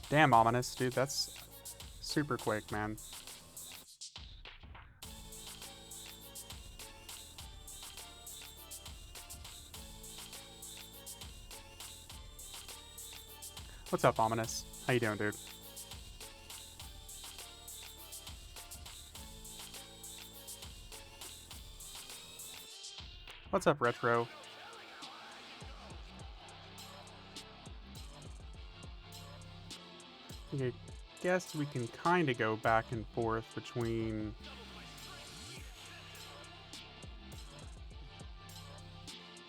Damn, Ominous, dude, that's super quick, man. What's up, Ominous? How you doing, dude? What's up, Retro? I guess we can kind of go back and forth between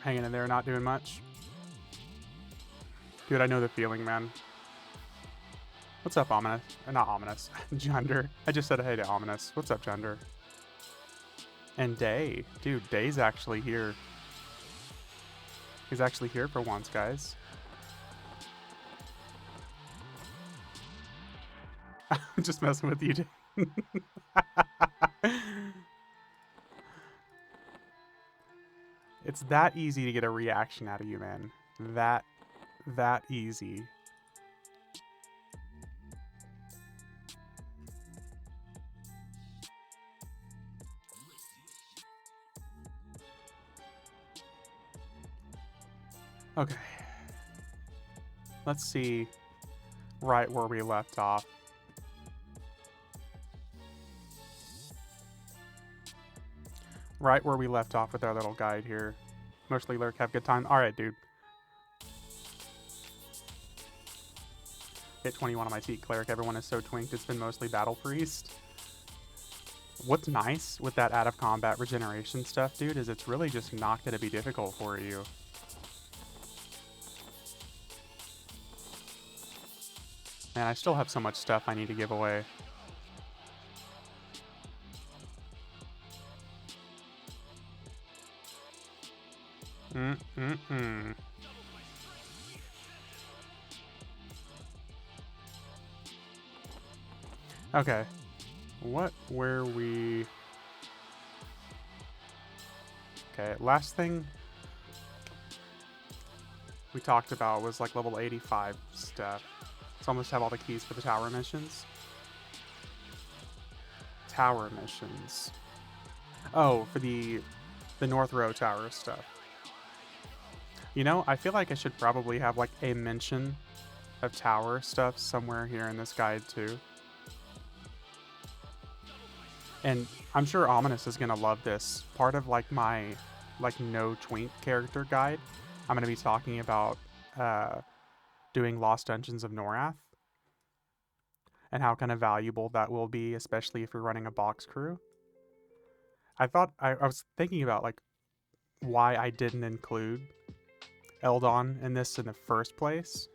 hanging in there, not doing much. Dude, I know the feeling, man. What's up, Ominous? Not Ominous. Gender. I just said hey to Ominous. What's up, Gender? And Day. Dude, Day's actually here. He's actually here for once, guys. I'm just messing with you, Day. It's that easy to get a reaction out of you, man. That easy. Okay. Let's see right where we left off. Right where we left off with our little guide here. Mostly lurk, have a good time. Alright, dude. Hit 21 on my seat, Cleric. Everyone is so twinked, it's been mostly Battle Priest. What's nice with that out of combat regeneration stuff, dude, is it's really just not going to be difficult for you. Man, I still have so much stuff I need to give away. Okay. What were we... Okay, last thing we talked about was like level 85 stuff. So almost have all the keys for the tower missions. Tower missions. Oh, for the North Row Tower stuff. You know, I feel like I should probably have like a mention of tower stuff somewhere here in this guide too. And I'm sure Ominous is gonna love this. Part of like my like no twink character guide, I'm gonna be talking about doing Lost Dungeons of Norath and how kind of valuable that will be, especially if you're running a box crew. I was thinking about like why I didn't include Eldon in this in the first place.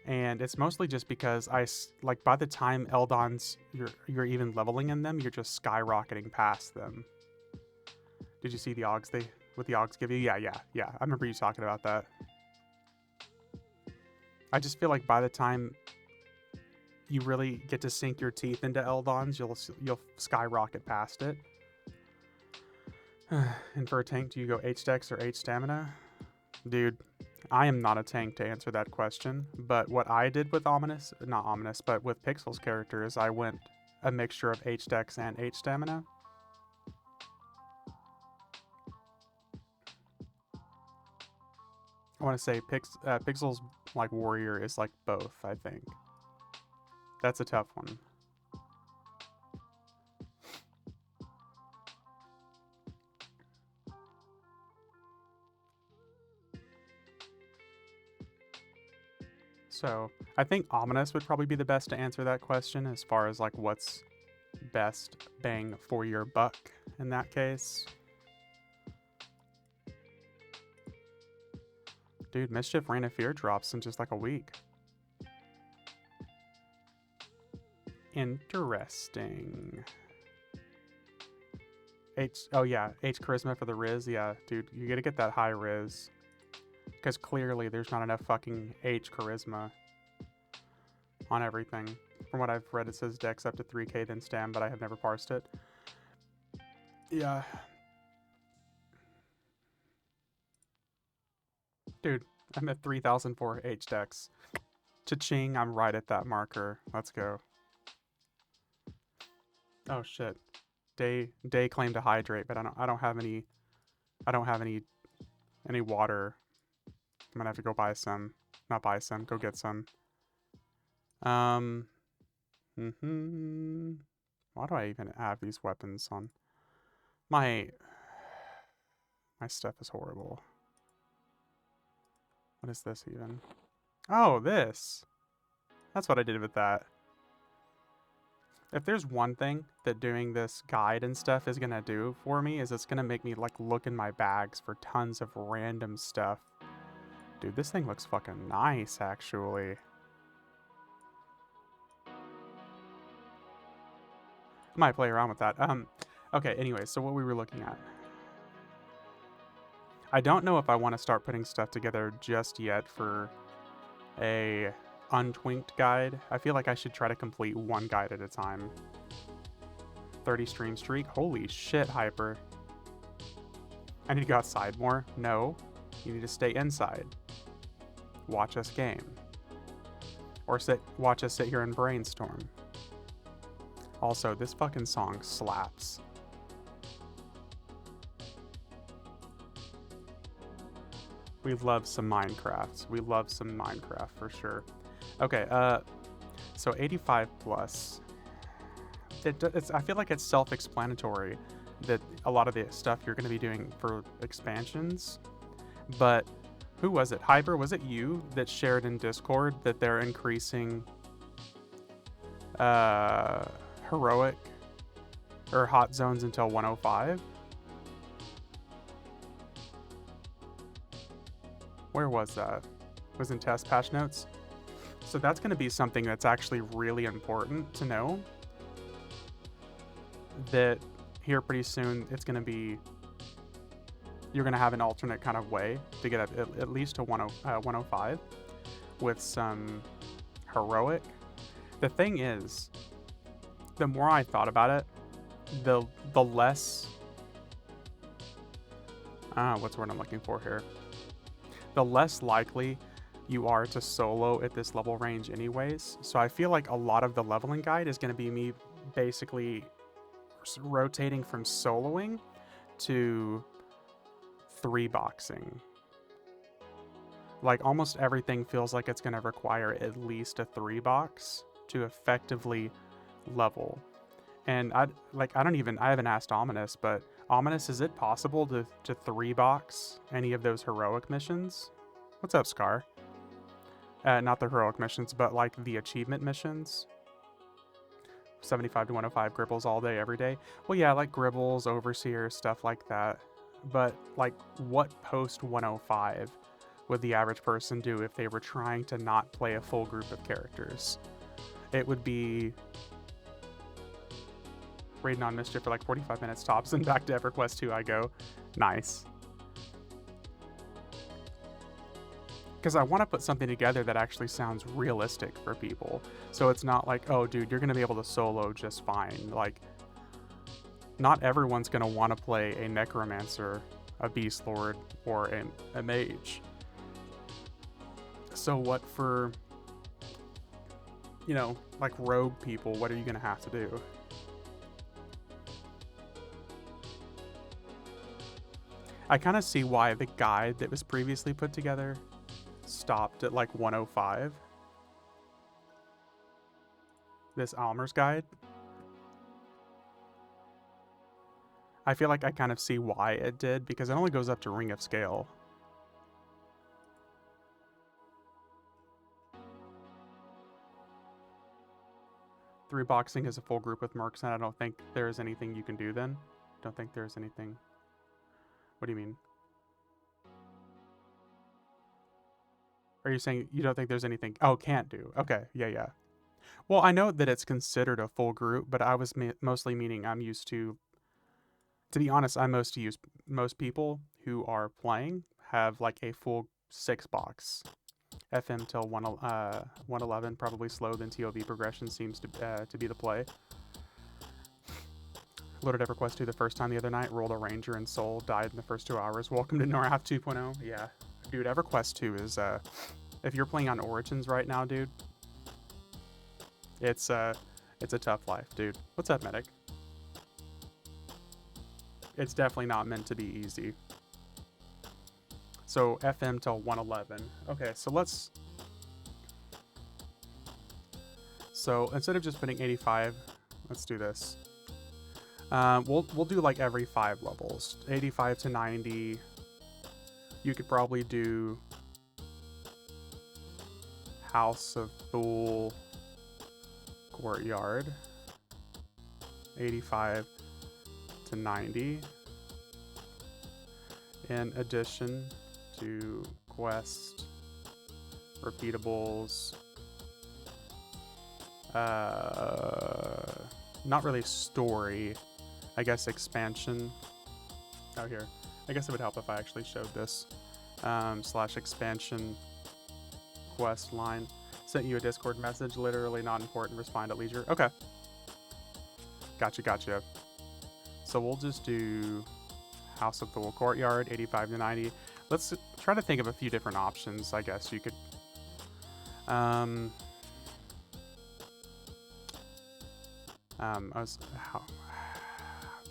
And it's mostly just because like by the time Eldons you're even leveling in them, you're just skyrocketing past them. Did you see the Augs what the Augs give you? Yeah. I remember you talking about that. I just feel like by the time you really get to sink your teeth into Eldons, you'll skyrocket past it. And for a tank, do you go H dex or H stamina? Dude, I am not a tank to answer that question, but what I did with not Ominous, but with Pixel's character is I went a mixture of H dex and H stamina. I want to say Pixel's like warrior is like both, I think. That's a tough one. So I think Ominous would probably be the best to answer that question as far as like what's best bang for your buck in that case. Dude, Mischief Reign of Fear drops in just like a week. Interesting. Oh yeah, H Charisma for the Riz. Yeah, dude, you gotta get that high Riz. Because clearly there's not enough fucking H Charisma on everything. From what I've read, it says Dex up to 3k then Stam, but I have never parsed it. Yeah. Dude, I'm at 3004 H-Dex. Cha-ching, I'm right at that marker. Let's go. Oh shit. Day claimed to hydrate, but I don't have any water. I'm gonna have to go buy some. Not buy some, go get some. Um Why do I even have these weapons on? My stuff is horrible. What is this even? Oh, this. That's what I did with that. If there's one thing that doing this guide and stuff is gonna do for me, is it's gonna make me like look in my bags for tons of random stuff. Dude, this thing looks fucking nice, actually. I might play around with that. Okay, anyway, so what we were looking at. I don't know if I want to start putting stuff together just yet for a untwinked guide. I feel like I should try to complete one guide at a time. 30 stream streak? Holy shit, Hyper. I need to go outside more? No. You need to stay inside. Watch us game. Or watch us sit here and brainstorm. Also, this fucking song slaps. We love some Minecraft. We love some Minecraft for sure. Okay, so 85 plus. I feel like it's self-explanatory that a lot of the stuff you're going to be doing for expansions, but who was it? Hyper, was it you that shared in Discord that they're increasing heroic or hot zones until 105? Where was that? It was in test patch notes. So that's going to be something that's actually really important to know. That here pretty soon it's going to be, you're going to have an alternate kind of way to get at least to 105 with some heroic. The thing is, the more I thought about it, the less, what's the word I'm looking for here? The less likely you are to solo at this level range anyways. So I feel like a lot of the leveling guide is going to be me basically rotating from soloing to 3-boxing. Like almost everything feels like it's going to require at least a 3-box to effectively level. And I haven't asked Ominous, but Ominous, is it possible to 3-box any of those heroic missions? What's up, Scar? Not the heroic missions, but like the achievement missions. 75 to 105 Gribbles all day, every day. Well, yeah, like Gribbles, Overseer, stuff like that. But like, what post 105 would the average person do if they were trying to not play a full group of characters? It would be raiding on Mischief for like 45 minutes tops, and back to EverQuest 2 I go. Nice. Because I want to put something together that actually sounds realistic for people. So it's not like, oh, dude, you're going to be able to solo just fine. Like, not everyone's going to want to play a Necromancer, a Beast Lord, or a Mage. So what for, you know, like rogue people, what are you going to have to do? I kind of see why the guide that was previously put together stopped at like 105. This Almer's guide. I feel like I kind of see why it did, because it only goes up to Ring of Scale. Three boxing is a full group with mercs, and I don't think there's anything you can do then. Don't think there's anything. What do you mean? Are you saying you don't think there's anything? Oh, can't do. Okay, yeah. Well, I know that it's considered a full group, but I was mostly meaning I'm used to be honest, most people who are playing have like a full 6-box. FM till 111, probably slow, then TOB progression seems to be the play. Loaded EverQuest 2 the first time the other night, rolled a Ranger and Soul, died in the first 2 hours. Welcome to Norrath 2.0. Yeah, Dude, EverQuest 2 is, if you're playing on Origins right now, dude, it's a tough life, dude. What's up, medic? It's definitely not meant to be easy. So FM till 111. Okay, so let's... So instead of just putting 85, let's do this. We'll do like every 5 levels. 85 to 90. You could probably do House of Thule Courtyard. 85 to 90. In addition to quest repeatables, not really story, I guess expansion. Oh, here, I guess it would help if I actually showed this. / expansion quest line. Sent you a Discord message, literally not important, respond at leisure. Okay, gotcha. So we'll just do House of Thule Courtyard, 85 to 90. Let's try to think of a few different options. I guess you could the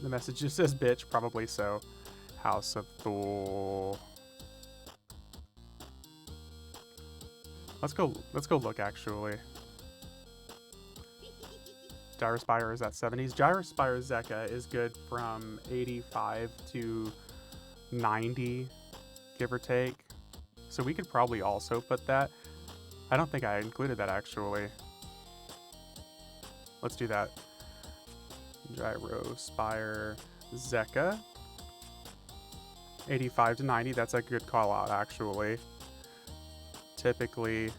message just says bitch, probably so. House of Thule. Let's go look actually. Gyrospire is at 70s. Gyrospire Zeka is good from 85 to 90, give or take. So we could probably also put that. I don't think I included that actually. Let's do that. Gyrospire Zeka. 85 to 90, that's a good call out actually. Typically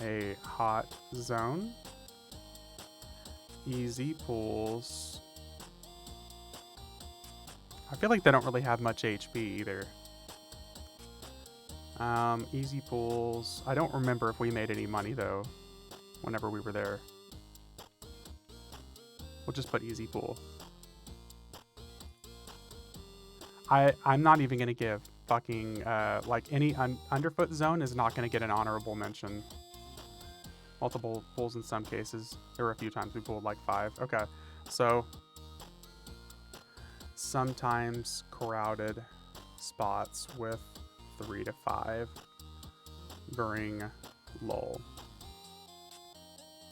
a hot zone. Easy pools. I feel like they don't really have much HP either. Easy pools. I don't remember if we made any money though whenever we were there. We'll just put easy pool. I'm not even gonna give fucking like any underfoot zone is not gonna get an honorable mention. Multiple pools in some cases. There were a few times we pulled like 5. Okay, so sometimes crowded spots with 3 to 5 during lull.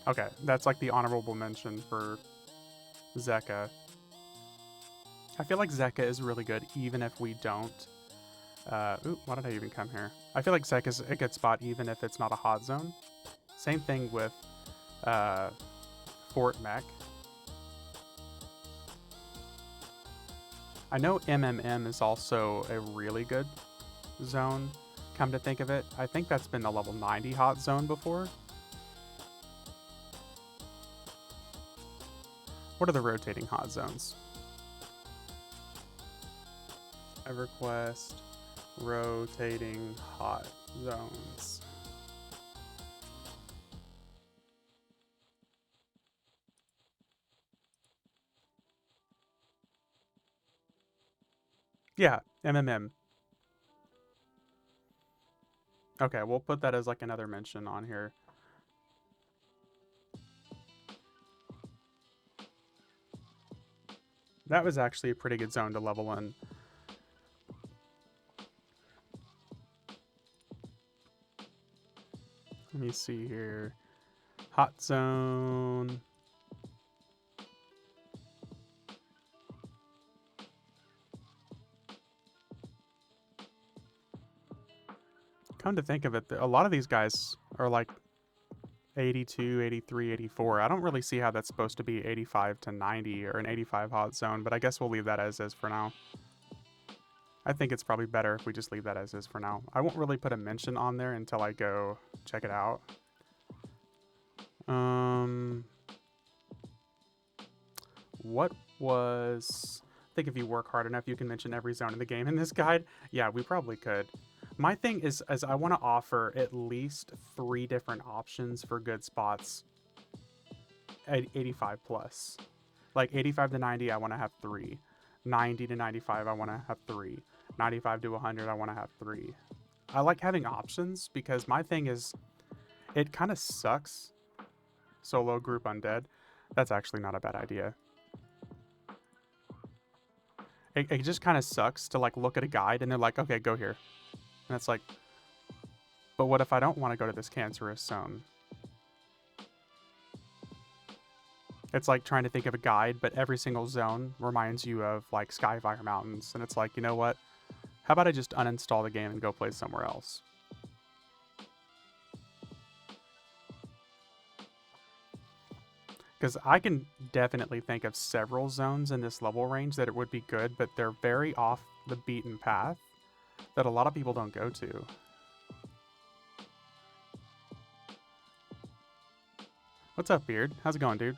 Okay, that's like the honorable mention for Zeka. I feel like Zeka is really good even if we don't... ooh, why did I even come here? I feel like Zeka is a good spot even if it's not a hot zone. Same thing with Fort Mech. I know MMM is also a really good zone, come to think of it. I think that's been the level 90 hot zone before. What are the rotating hot zones? EverQuest rotating hot zones. Yeah, MMM. Okay, we'll put that as like another mention on here. That was actually a pretty good zone to level in. Let me see here. Hot zone. Come to think of it, a lot of these guys are like 82, 83, 84. I don't really see how that's supposed to be 85 to 90 or an 85 hot zone, but I guess we'll leave that as is for now. I think it's probably better if we just leave that as is for now. I won't really put a mention on there until I go check it out. What was... I think if you work hard enough, you can mention every zone in the game in this guide. Yeah, we probably could. My thing is I want to offer at least 3 different options for good spots at 85 plus. Like 85 to 90, I want to have 3. 90 to 95, I want to have 3. 95 to 100, I want to have 3. I like having options because my thing is, it kind of sucks solo group undead. That's actually not a bad idea. It just kind of sucks to like look at a guide and they're like, okay, go here. And it's like, but what if I don't want to go to this cancerous zone? It's like trying to think of a guide, but every single zone reminds you of like Skyfire Mountains. And it's like, you know what? How about I just uninstall the game and go play somewhere else? Because I can definitely think of several zones in this level range that it would be good, but they're very off the beaten path that a lot of people don't go to. What's up, Beard? How's it going, dude?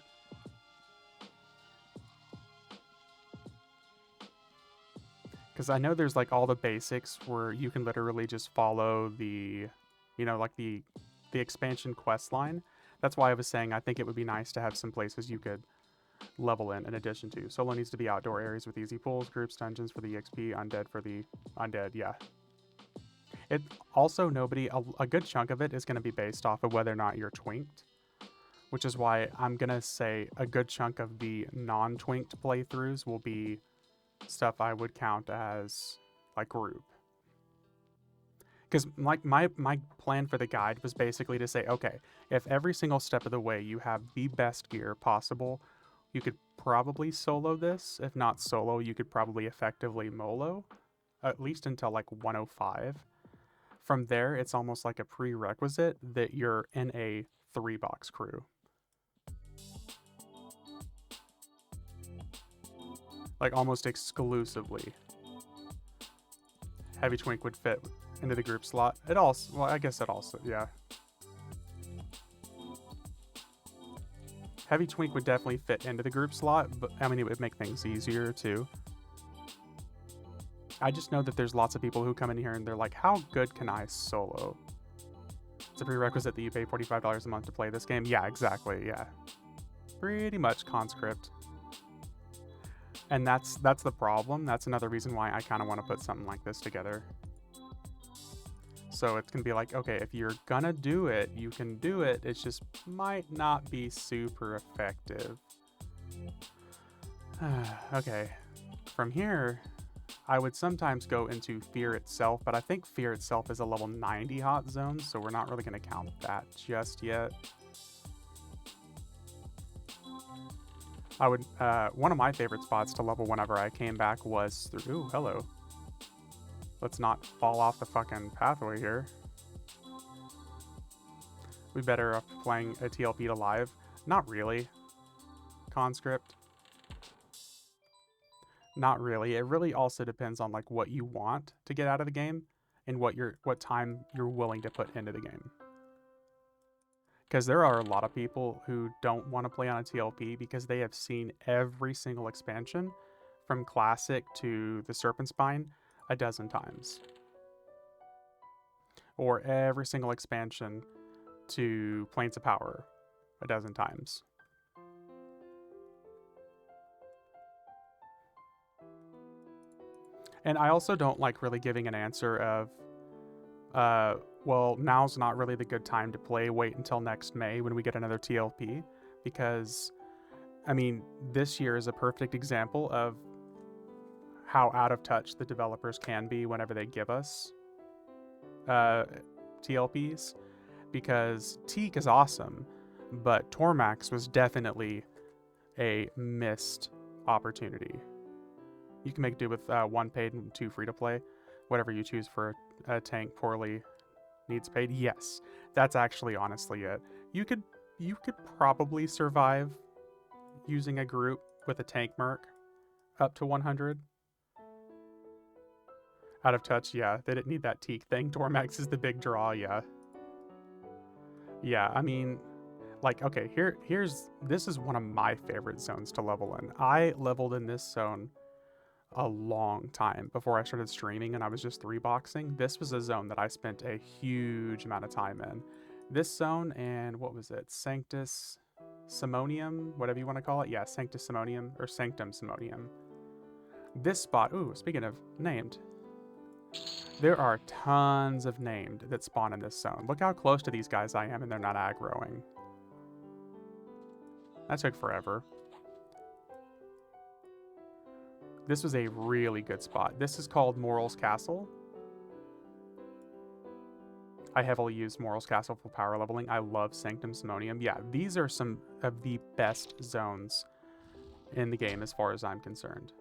Because I know there's like all the basics where you can literally just follow the, you know, like the expansion quest line. That's why I was saying I think it would be nice to have some places you could level in addition to. Solo needs to be outdoor areas with easy pulls, groups, dungeons for the EXP, undead for the undead, yeah. It also, a good chunk of it is going to be based off of whether or not you're twinked, which is why I'm going to say a good chunk of the non-twinked playthroughs will be stuff I would count as like group. Because like my plan for the guide was basically to say, okay, if every single step of the way you have the best gear possible, you could probably solo this. If not solo, you could probably effectively molo, at least until like 105. From there, it's almost like a prerequisite that you're in a 3-box crew. Like almost exclusively. Heavy Twink would fit into the group slot. It also, well, I guess it also, yeah. Heavy Twink would definitely fit into the group slot, but I mean, it would make things easier too. I just know that there's lots of people who come in here and they're like, how good can I solo? It's a prerequisite that you pay $45 a month to play this game. Yeah, exactly, yeah. Pretty much conscript. And that's the problem. That's another reason why I kind of want to put something like this together. So it's going to be like, okay, if you're going to do it, you can do it. It just might not be super effective. Okay. From here, I would sometimes go into Fear itself, but I think Fear itself is a level 90 hot zone, so we're not really going to count that just yet. I would, one of my favorite spots to level whenever I came back was through, ooh, hello. Let's not fall off the fucking pathway here. We better off playing a TLP to live. Not really. Conscript. Not really. It really also depends on like what you want to get out of the game and what time you're willing to put into the game. Because there are a lot of people who don't want to play on a TLP because they have seen every single expansion from Classic to the Serpent Spine a dozen times. Or every single expansion to Planes of Power a dozen times. And I also don't like really giving an answer of, well, now's not really the good time to play. Wait until next May when we get another TLP. Because, I mean, this year is a perfect example of how out of touch the developers can be whenever they give us TLPs. Because Teak is awesome, but Tormax was definitely a missed opportunity. You can make do with 1 paid and 2 free to play. Whatever you choose for a tank poorly needs paid. Yes, that's actually honestly it. You could probably survive using a group with a tank merc up to 100. Out of touch, yeah. They didn't need that Teak thing. Tormax is the big draw, yeah. Yeah, I mean, like, okay, this is one of my favorite zones to level in. I leveled in this zone a long time before I started streaming and I was just 3-boxing. This was a zone that I spent a huge amount of time in. This zone and what was it? Sanctus Simonium, whatever you want to call it. Yeah, Sanctus Simonium or Sanctum Simonium. This spot, ooh, speaking of named, There are tons of named that spawn in this zone. Look how close to these guys I am and they're not aggroing. That took forever. This was a really good spot. This is called Morals Castle. I heavily use Morals Castle for power leveling. I love Sanctum Simonium. Yeah, these are some of the best zones in the game as far as I'm concerned.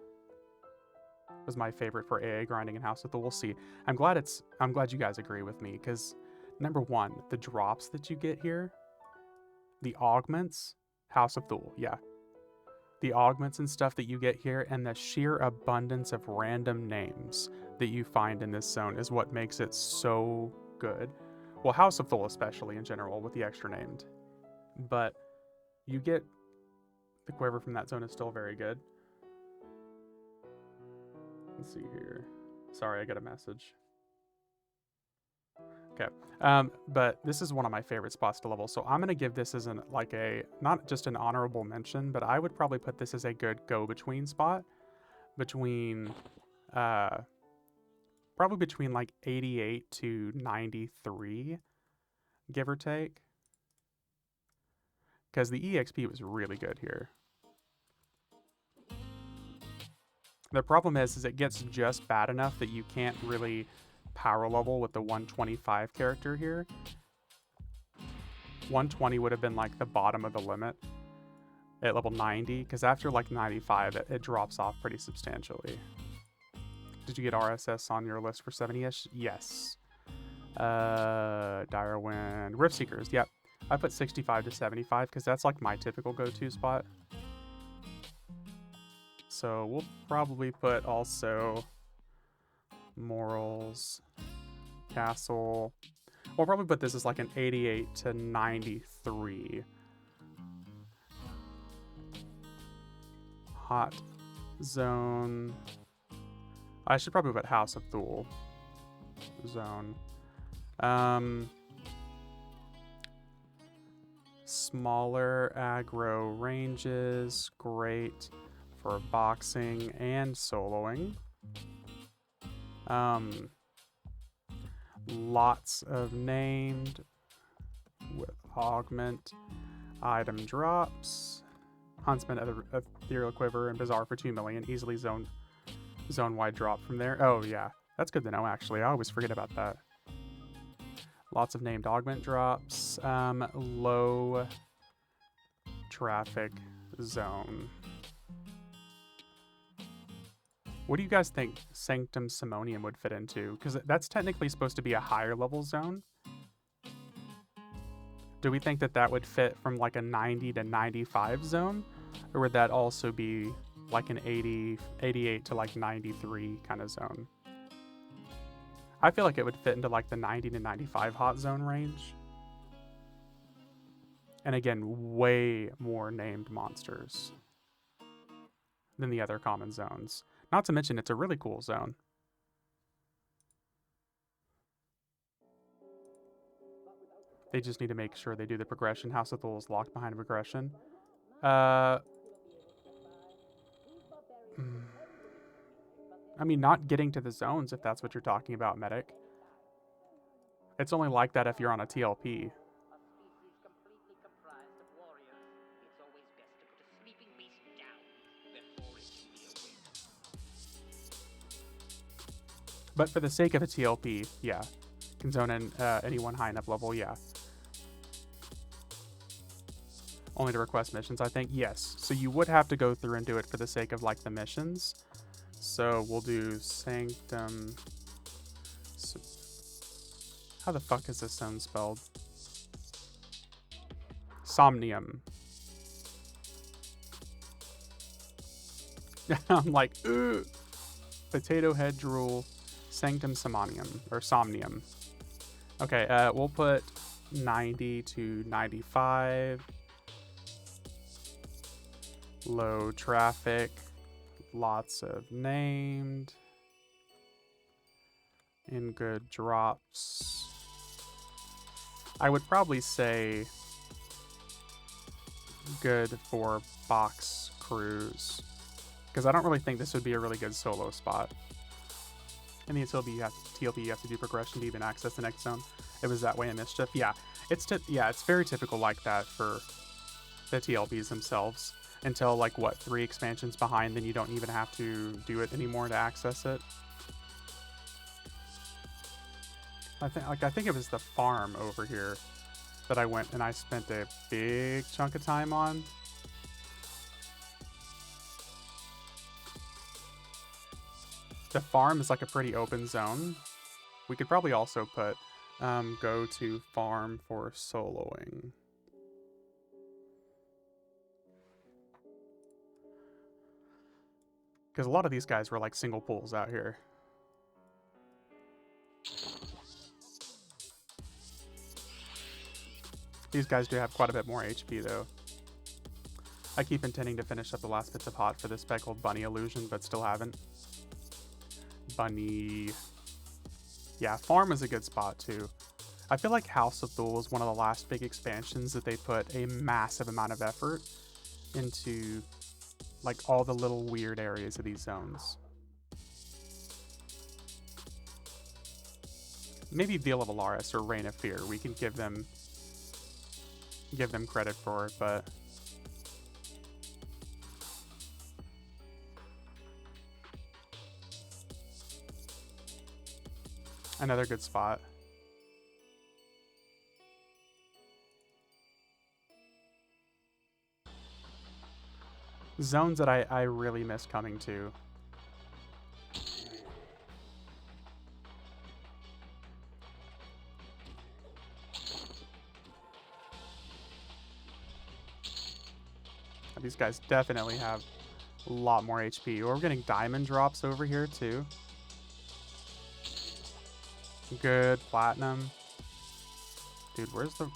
It was my favorite for AA grinding in House of Thule. We'll see. I'm glad you guys agree with me, because number one, the drops that you get here, the augments, House of Thule, yeah. The augments and stuff that you get here, and the sheer abundance of random names that you find in this zone is what makes it so good. Well, House of Thule especially in general with the extra named. But you get the quiver from that zone is still very good. Let's see here. Sorry, I got a message. Okay. But this is one of my favorite spots to level. So I'm going to give this as not just an honorable mention, but I would probably put this as a good go-between spot between, probably between like 88 to 93, give or take. Because the EXP was really good here. The problem is it gets just bad enough that you can't really power level with the 125 character here. 120 would have been like the bottom of the limit at level 90, because after like 95, it drops off pretty substantially. Did you get RSS on your list for 70-ish? Yes. Dire Wind. Rift Seekers, yep. I put 65 to 75 because that's like my typical go-to spot. So we'll probably put also Morals Castle. We'll probably put this as like an 88 to 93. Hot Zone. I should probably put House of Thule Zone. Smaller aggro ranges, great for boxing and soloing. Lots of named with augment item drops. Huntsman, Ethereal Quiver, and Bazaar for 2 million. Easily zone-wide drop from there. Oh, yeah. That's good to know, actually. I always forget about that. Lots of named augment drops. Low traffic zone. What do you guys think Sanctum Simonium would fit into? Because that's technically supposed to be a higher level zone. Do we think that would fit from like a 90 to 95 zone? Or would that also be like an 88 to like 93 kind of zone? I feel like it would fit into like the 90 to 95 hot zone range. And again, way more named monsters than the other common zones. Not to mention, it's a really cool zone. They just need to make sure they do the progression. House of Thule is locked behind a progression. I mean, not getting to the zones, if that's what you're talking about, Medic. It's only like that if you're on a TLP. But for the sake of a TLP, yeah. Can zone in anyone high enough level, yeah. Only to request missions, I think? Yes. So you would have to go through and do it for the sake of, like, the missions. So we'll do Sanctum... How the fuck is this zone spelled? Somnium. I'm like, ugh. Potato Head Drool, Sanctum Simonium, or Somnium. Okay, we'll put 90 to 95. Low traffic, lots of named, and good drops. I would probably say good for box crews, because I don't really think this would be a really good solo spot. In the TLP, you have to do progression to even access the next zone. It was that way in Mischief. Yeah, it's very typical like that for the TLPs themselves. Until like what 3 expansions behind, then you don't even have to do it anymore to access it. I think it was the farm over here that I went and I spent a big chunk of time on. The farm is like a pretty open zone. We could probably also put go to farm for soloing. Because a lot of these guys were like single pools out here. These guys do have quite a bit more HP though. I keep intending to finish up the last bits of hot for this speckled bunny illusion, but still haven't. Bunny. Yeah, farm is a good spot too. I feel like House of Thule is one of the last big expansions that they put a massive amount of effort into, like all the little weird areas of these zones. Maybe Veil of Alaris or Reign of Fear. We can give them credit for it, but another good spot. Zones that I really miss coming to. These guys definitely have a lot more HP. We're getting diamond drops over here too. Good platinum. Dude, where's the...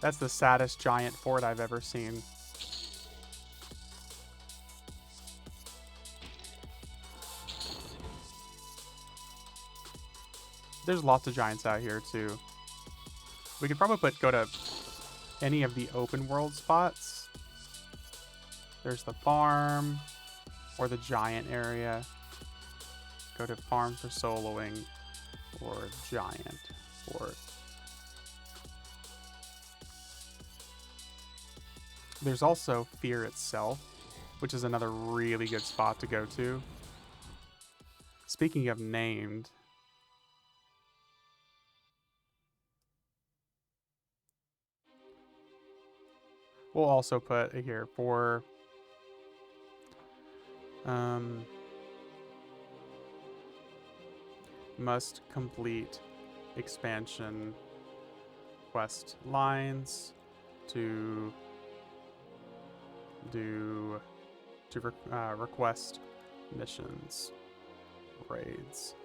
That's the saddest giant fort I've ever seen. There's lots of giants out here too. We could probably go to any of the open world spots. There's the farm or the giant area. Go to farm for soloing or giant fort. There's also Fear itself, which is another really good spot to go to. Speaking of named, we'll also put it here for must complete expansion quest lines to request missions, raids.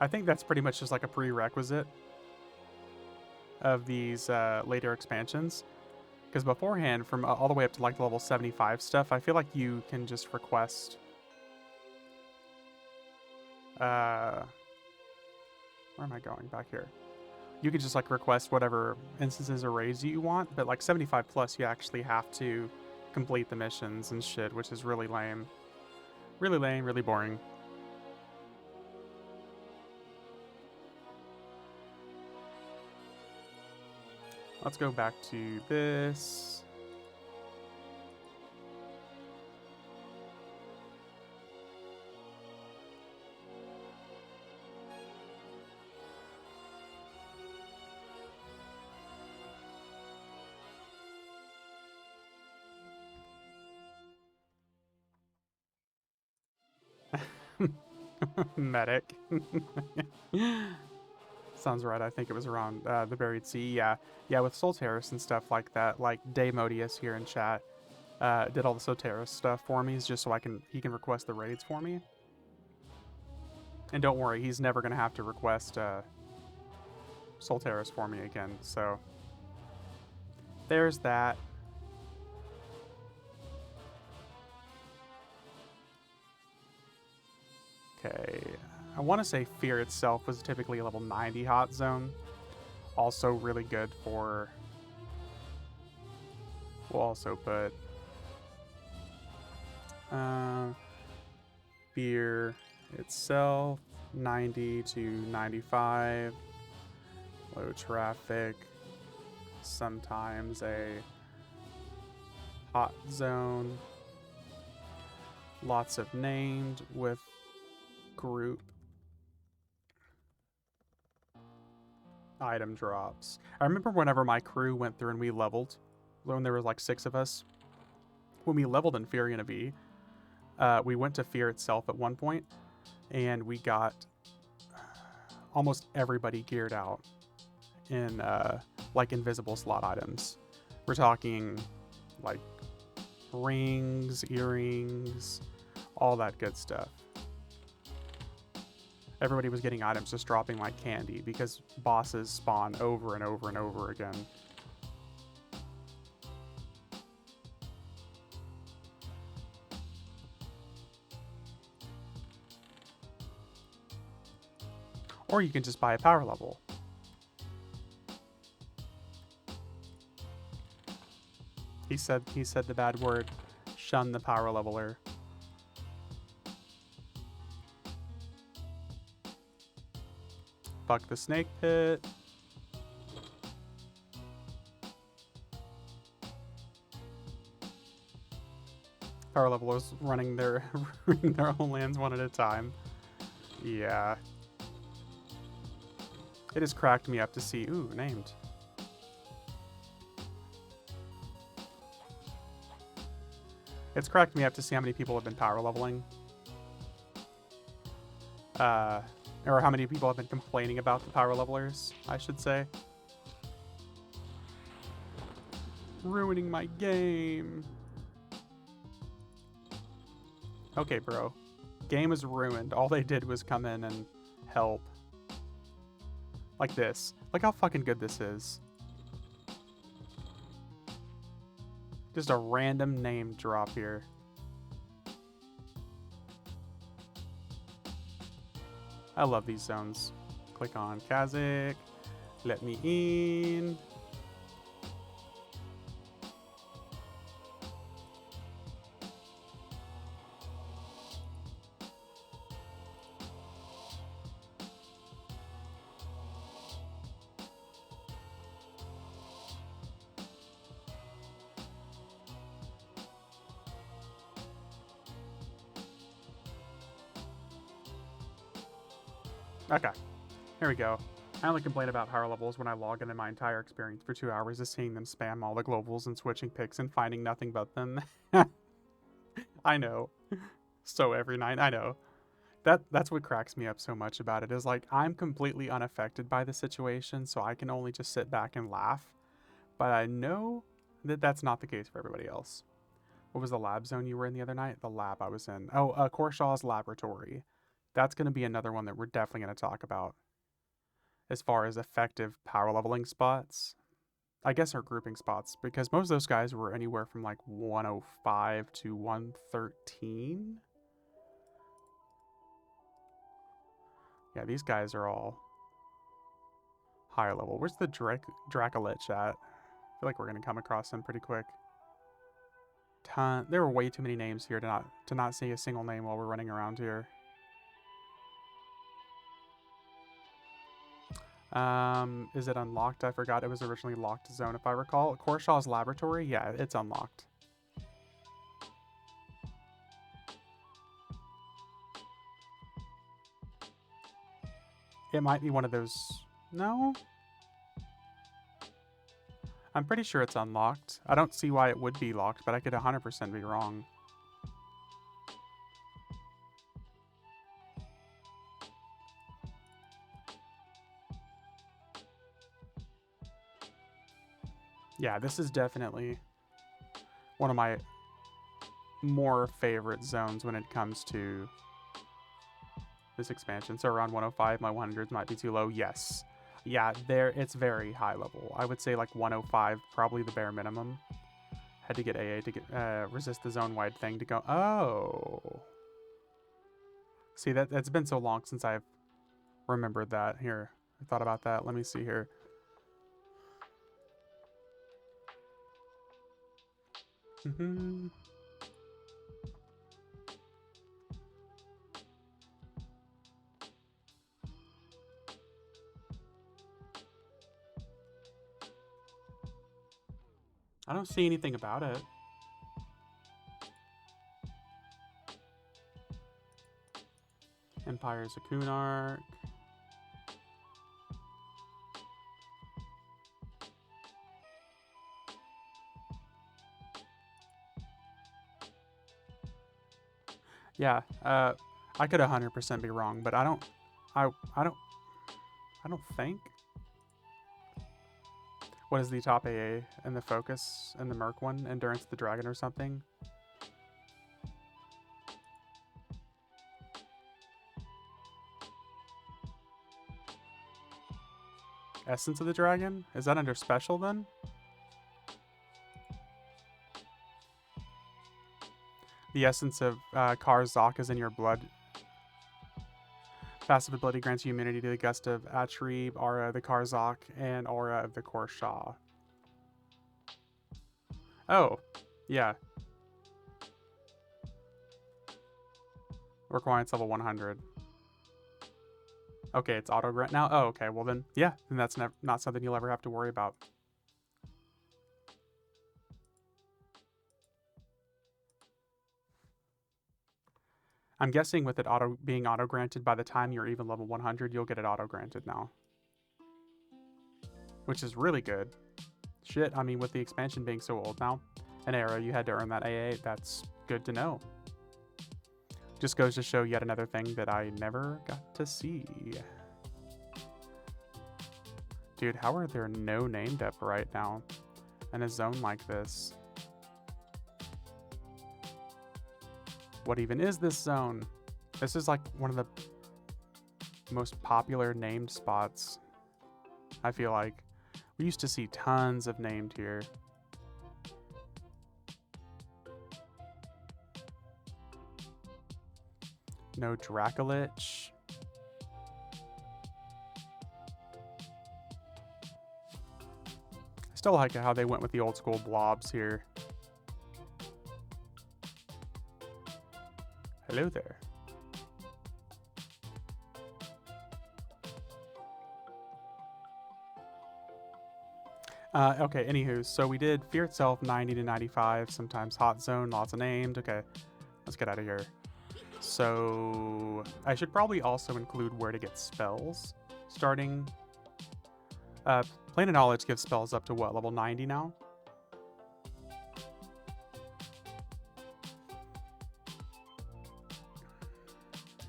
I think that's pretty much just like a prerequisite of these later expansions, because beforehand, from all the way up to like level 75 stuff, I feel like you can just request where am I going back here? You can just like request whatever instances or raids you want, but like 75 plus, you actually have to complete the missions and shit, which is really lame. Really lame, really boring. Let's go back to this. Medic. Sounds right. I think it was around the Buried Sea. Yeah, with Solteris and stuff like that. Like Daymodius here in chat did all the Solteris stuff for me, just so he can request the raids for me. And don't worry, he's never gonna have to request Solteris for me again. So there's that. Okay, I want to say Fear itself was typically a level 90 hot zone. Also really good for... We'll also put Fear itself, 90 to 95. Low traffic. Sometimes a hot zone. Lots of named with group item drops. I remember whenever my crew went through and we leveled, when there was like 6 of us, when we leveled in Fury and a V, we went to Fear itself at one point, and we got almost everybody geared out in like invisible slot items. We're talking like rings, earrings, all that good stuff. Everybody was getting items just dropping like candy because bosses spawn over and over and over again. Or you can just buy a power level. He said the bad word. Shun the power leveler. Fuck the snake pit. Power levelers running their own lands one at a time. Yeah. It has cracked me up to see. Ooh, named. It's cracked me up to see how many people have been power leveling. Or how many people have been complaining about the power levelers, I should say. Ruining my game. Okay, bro. Game is ruined. All they did was come in and help. Like this. Look how fucking good this is. Just a random name drop here. I love these zones. Click on Kazakh. Let me in. Okay, here we go. I only complain about power levels when I log in, and my entire experience for 2 hours is seeing them spam all the globals and switching picks and finding nothing but them. I know. So every night, I know. That's what cracks me up so much about it, is like I'm completely unaffected by the situation, so I can only just sit back and laugh. But I know that that's not the case for everybody else. What was the lab zone you were in the other night? The lab I was in. Oh, Korshaw's laboratory. That's going to be another one that we're definitely going to talk about. As far as effective power leveling spots, I guess our grouping spots, because most of those guys were anywhere from like 105 to 113. Yeah, these guys are all higher level. Where's the Dracolich at? I feel like we're going to come across them pretty quick. There were way too many names here to not see a single name while we're running around here. Is it unlocked? I forgot it was originally locked zone, if I recall. Korshaw's laboratory? Yeah, it's unlocked. It might be one of those... No? I'm pretty sure it's unlocked. I don't see why it would be locked, but I could 100% be wrong. Yeah, this is definitely one of my more favorite zones when it comes to this expansion. So around 105, my 100s might be too low. Yes. Yeah, it's very high level. I would say like 105, probably the bare minimum. Had to get AA to get resist the zone-wide thing to go. Oh. See, that's been so long since I've remembered that. Here, I thought about that. Let me see here. I don't see anything about it. Empire's a Kunark. Yeah, I could 100% be wrong, but I don't think. What is the top AA and the focus and the Merc one? Endurance of the Dragon or something? Essence of the Dragon? Is that under special then? The essence of Karzak is in your blood. Passive ability grants you immunity to the gust of Atrib, aura of the Karzak, and aura of the Korsha. Oh, yeah. Requirements level 100. Okay, it's auto grant now? Oh, okay. Well then, yeah. Then that's not something you'll ever have to worry about. I'm guessing with it being auto-granted, by the time you're even level 100, you'll get it auto-granted now. Which is really good. Shit, I mean, with the expansion being so old now, an era you had to earn that AA, that's good to know. Just goes to show yet another thing that I never got to see. Dude, how are there no named up right now in a zone like this? What even is this zone? This is like one of the most popular named spots, I feel like. We used to see tons of named here. No Dracolich. I still like how they went with the old school blobs here. Hello there. Okay, anywho, so we did Fear itself 90 to 95, sometimes Hot Zone, lots of named. Okay, let's get out of here. So I should probably also include where to get spells starting. Plane of Knowledge gives spells up to what, level 90 now?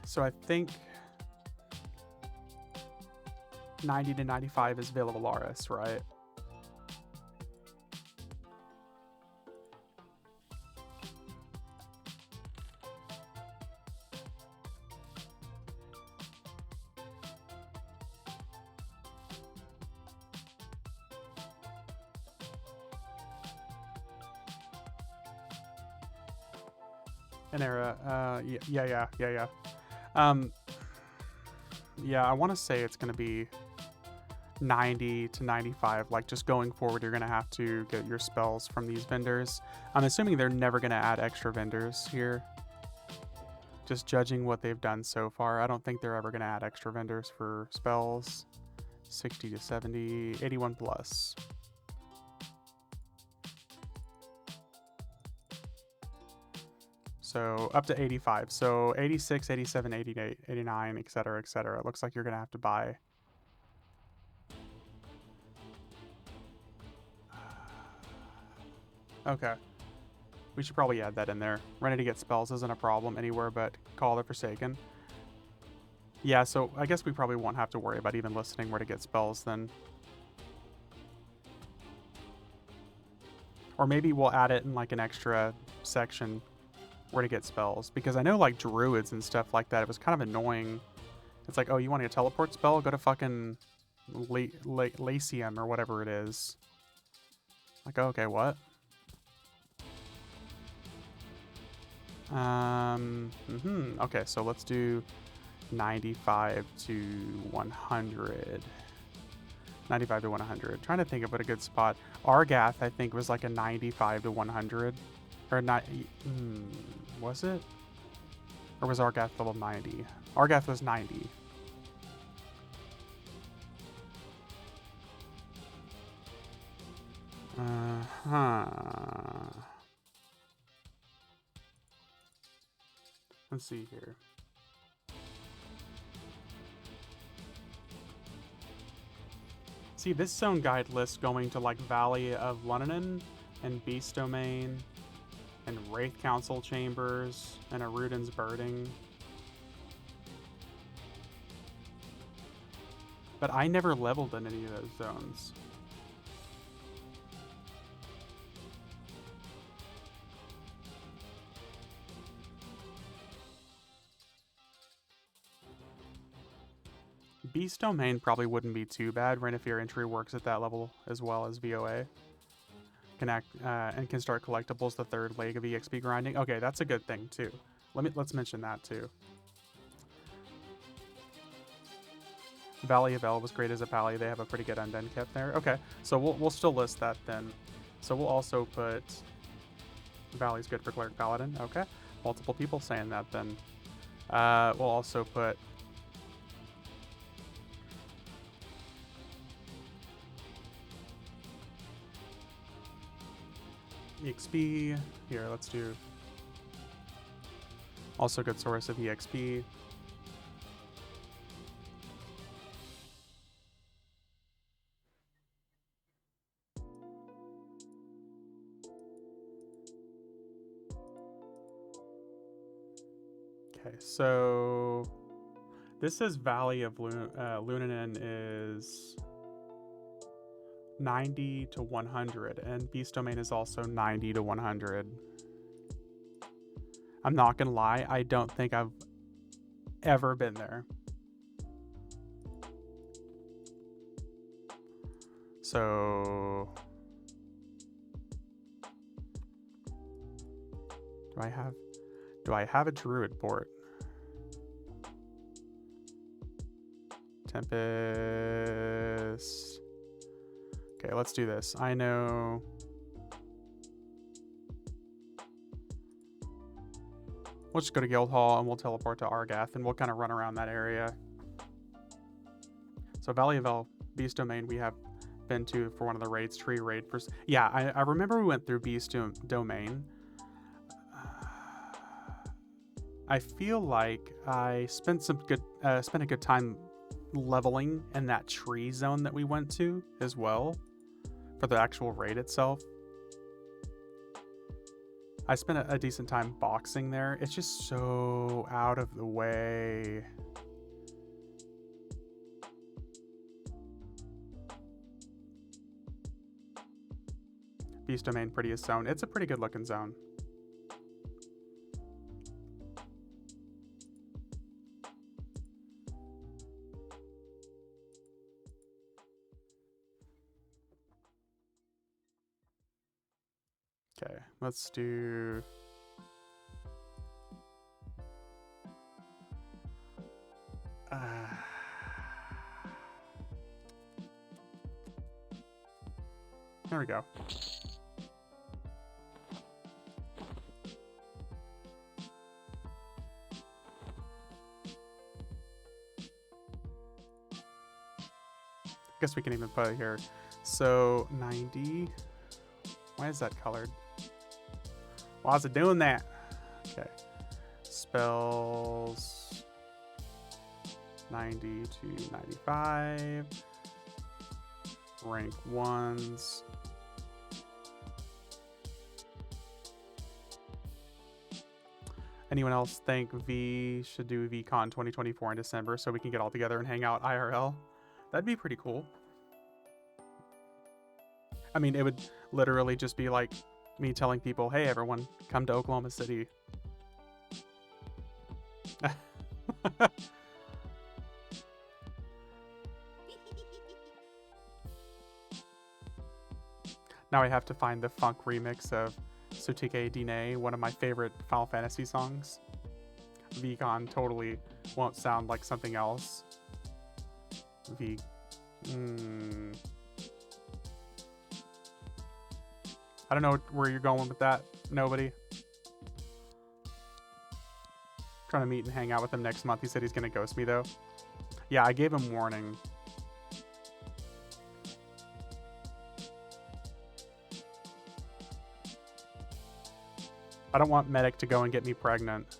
So I think 90 to 95 is Villa Valaris, right? An era. Yeah. Yeah, I want to say it's going to be 90 to 95. Like, just going forward, you're going to have to get your spells from these vendors. I'm assuming they're never going to add extra vendors here. Just judging what they've done so far, I don't think they're ever going to add extra vendors for spells. 60 to 70, 81 plus. So up to 85. So 86, 87, 88, 89, etc., etc. It looks like you're going to have to buy. Okay. We should probably add that in there. Ready to get spells isn't a problem anywhere but Call the Forsaken. Yeah, so I guess we probably won't have to worry about even listening where to get spells then. Or maybe we'll add it in like an extra section where to get spells, because I know like druids and stuff like that, it was kind of annoying. It's like, oh, you want a teleport spell? Go to fucking Lacium or whatever it is. Like, oh, okay, what? Okay, so let's do 95 to 100. 95 to 100. Trying to think of what a good spot. Argath, I think, was like a 95 to 100. Or not, was it? Or was Argath level 90? Argath was 90. Uh-huh. Let's see here. See, this zone guide list going to like Valley of Lunanen and Beast Domain and Wraith Council Chambers and Arudan's Birding. But I never leveled in any of those zones. Beast Domain probably wouldn't be too bad. Renifear entry works at that level as well as VOA. And can start collectibles the third leg of EXP grinding. Okay, that's a good thing too. Let's mention that too. Valley of El was great as a pally. They have a pretty good Undead kit there. Okay, so we'll still list that then. So we'll also put Valley's good for Cleric Paladin. Okay, multiple people saying that then. We'll also put EXP. Here, let's do also good source of EXP. Okay, so this is Valley of Lunanen is 90 to 100, and Beast Domain is also 90 to 100. I'm not gonna lie, I don't think I've ever been there. So do I have a druid port? Tempest. Okay, let's do this. I know. We'll just go to Guildhall and we'll teleport to Argath and we'll kind of run around that area. So Valley of El, Beast Domain, we have been to for one of the raids, tree raid. Yeah, I remember we went through Beast Domain. I feel like I spent a good time leveling in that tree zone that we went to as well for the actual raid itself. I spent a decent time boxing there. It's just so out of the way. Beast Domain, prettiest zone. It's a pretty good looking zone. Okay, let's do... There we go. Guess we can even put it here. So 90. Why is that colored? Why is it doing that? Okay. Spells 90 to 95. Rank 1s. Anyone else think V should do VCon 2024 in December so we can get all together and hang out IRL? That'd be pretty cool. I mean, it would literally just be like me telling people, hey, everyone, come to Oklahoma City. Now I have to find the funk remix of Sutike Dine, one of my favorite Final Fantasy songs. VCon totally won't sound like something else. I don't know where you're going with that. Nobody. Trying to meet and hang out with him next month. He said he's gonna ghost me though. Yeah, I gave him warning. I don't want Medic to go and get me pregnant.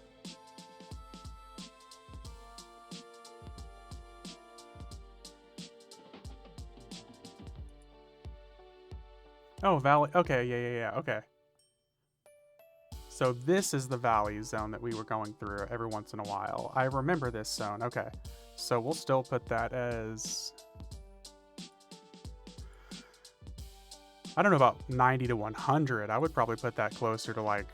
Oh, valley. Okay, yeah. Okay. So this is the valley zone that we were going through every once in a while. I remember this zone. Okay. So we'll still put that as... I don't know about 90 to 100. I would probably put that closer to like...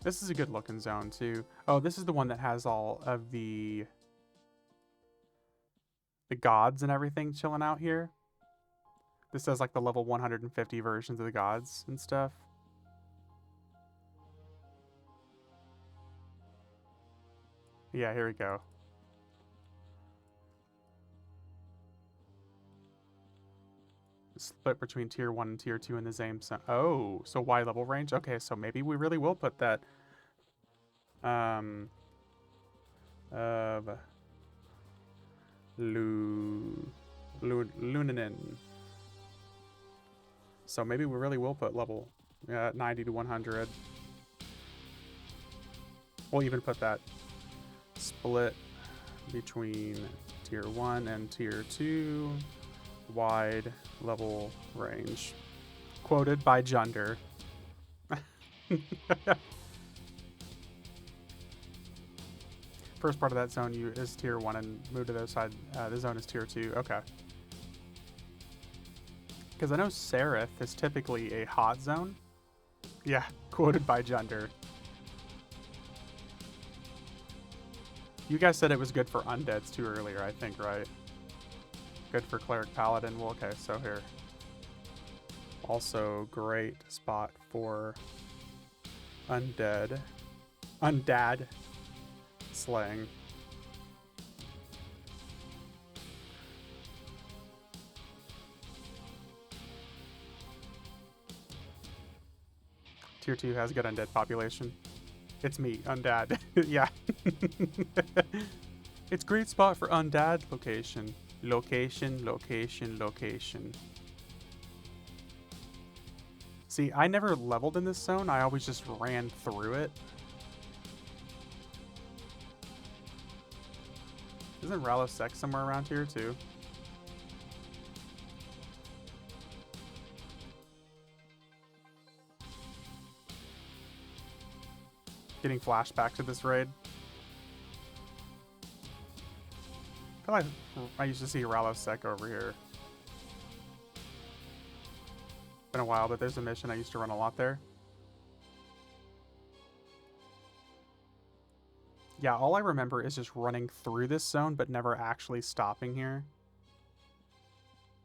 This is a good looking zone too. Oh, this is the one that has all of the gods and everything chilling out here. This has like the level 150 versions of the gods and stuff. Yeah, here we go. Split between tier 1 and tier 2 in the same zone. Oh, so Y level range? Okay, so maybe we really will put that of Luninen. So maybe we really will put level 90 to 100. We'll even put that split between tier 1 and tier 2. Wide level range. Quoted by Junder. First part of that zone is tier 1 and move to the other side. The zone is tier 2. Okay. Because I know Sereth is typically a hot zone. Yeah, quoted by Junder. You guys said it was good for undeads too earlier, I think, right? Good for cleric paladin. Well, okay, so here. Also great spot for undead slaying. Tier 2 has good undead population. It's me, Undad. Yeah. It's great spot for Undad location. Location. See, I never leveled in this zone. I always just ran through it. Isn't Ralosek somewhere around here too? Getting flashback to this raid. I feel like I used to see Ralosek over here. Been a while, but there's a mission I used to run a lot there. Yeah, all I remember is just running through this zone, but never actually stopping here.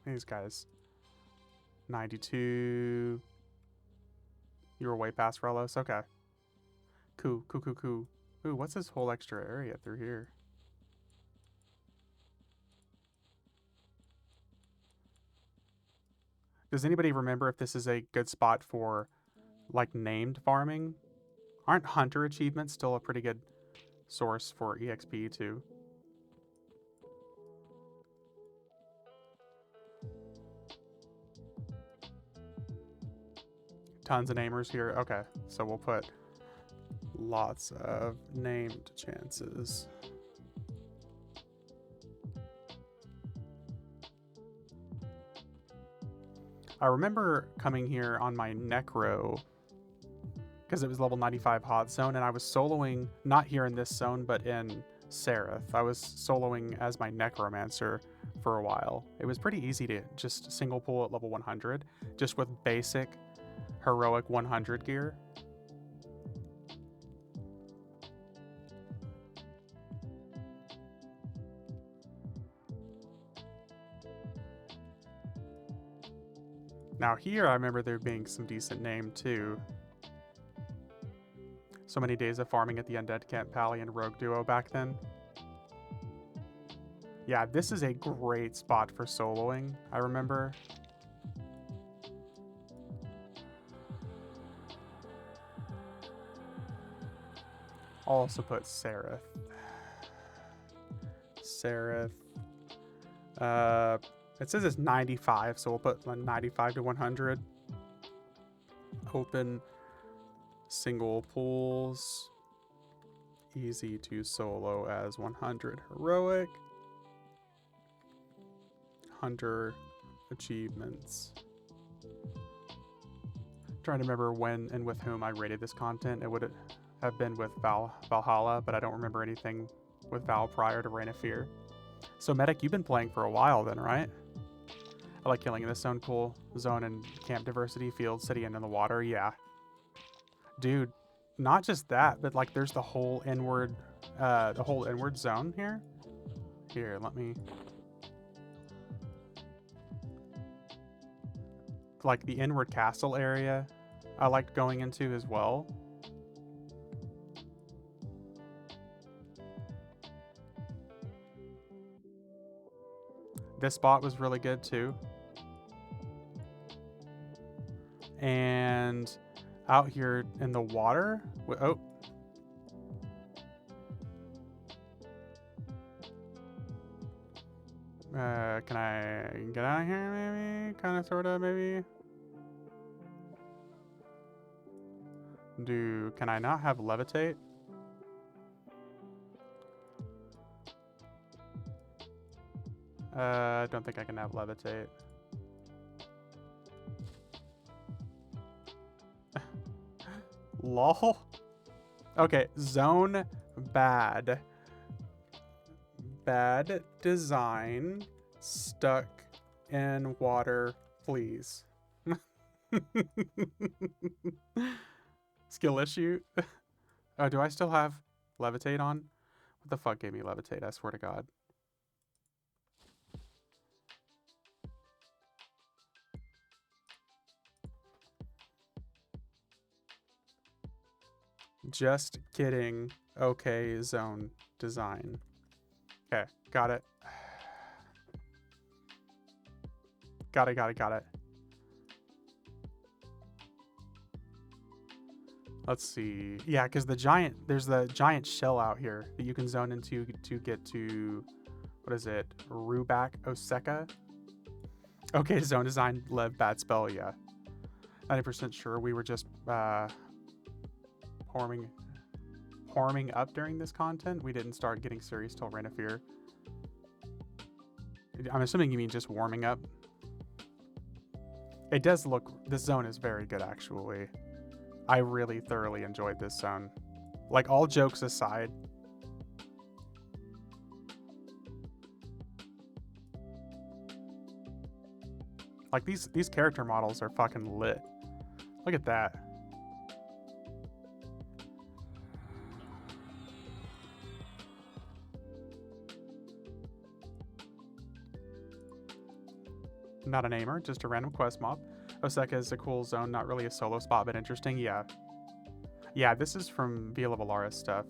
These guys. 92. You were way past Relos? Okay. Cool. Ooh, what's this whole extra area through here? Does anybody remember if this is a good spot for, like, named farming? Aren't hunter achievements still a pretty good source for EXP, too? Tons of namers here. Okay, so we'll put lots of named chances. I remember coming here on my Necro because it was level 95 hot zone, and I was soloing, not here in this zone, but in Sereth. I was soloing as my Necromancer for a while. It was pretty easy to just single pull at level 100, just with basic heroic 100 gear. Now here, I remember there being some decent name too. So many days of farming at the Undead Camp Pally and Rogue Duo back then. Yeah, this is a great spot for soloing, I remember. I'll also put Sereth. It says it's 95, so we'll put 95 to 100. Open single pools. Easy to solo as 100 heroic. Hunter achievements. Trying to remember when and with whom I rated this content. It would have been with Valhalla, but I don't remember anything with Val prior to Reign of Fear. So Medic, you've been playing for a while then, right? I like killing in this zone. Cool zone and camp diversity, field, city, and in the water. Yeah. Dude, not just that, but like there's the whole inward zone here. Here, let me... Like the inward castle area, I liked going into as well. This spot was really good too. And out here in the water, oh. Can I get out of here maybe? Kind of, sort of, maybe? Can I not have levitate? I don't think I can have levitate. Lol. Okay, zone bad. Bad design. Stuck in water, please. Skill issue. Oh, do I still have levitate on? What the fuck gave me levitate? I swear to God. Just kidding. Okay, zone design. Okay, got it. Got it. Let's see. Yeah, because there's the giant shell out here that you can zone into to get to, what is it? Rubak Oseka? Okay, zone design, lev, bad spell, yeah. 90% sure we were just warming up during this content. We didn't start getting serious till Reign of Fear. I'm assuming you mean just warming up. It does look, this zone is very good actually. I really thoroughly enjoyed this zone. Like, all jokes aside. Like, these character models are fucking lit. Look at that. Not an aimer, just a random quest mob. Oseka is a cool zone, not really a solo spot, but interesting. Yeah. Yeah, this is from Vila Valaris stuff.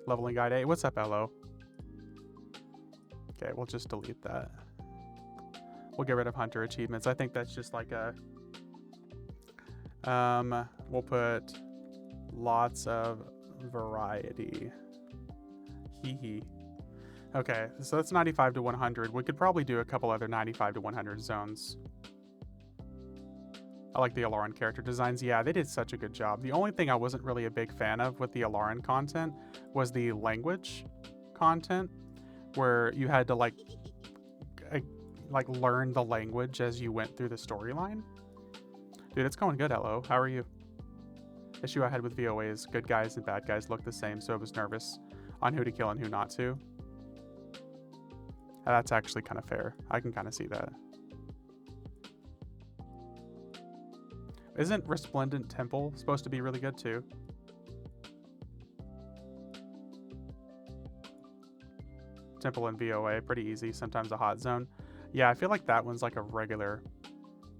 Leveling Guide A. What's up, LO? Okay, we'll just delete that. We'll get rid of Hunter achievements. I think that's just like a... we'll put lots of variety. Hee hee. Okay, so that's 95 to 100. We could probably do a couple other 95 to 100 zones. I like the Alaran character designs. Yeah, they did such a good job. The only thing I wasn't really a big fan of with the Alaran content was the language content, where you had to like learn the language as you went through the storyline. Dude, it's going good, LO. How are you? Issue I had with VOA is good guys and bad guys look the same, so I was nervous on who to kill and who not to. That's actually kind of fair. I can kind of see that. Isn't Resplendent Temple supposed to be really good too? Temple and VOA, pretty easy. Sometimes a hot zone. Yeah, I feel like that one's like a regular.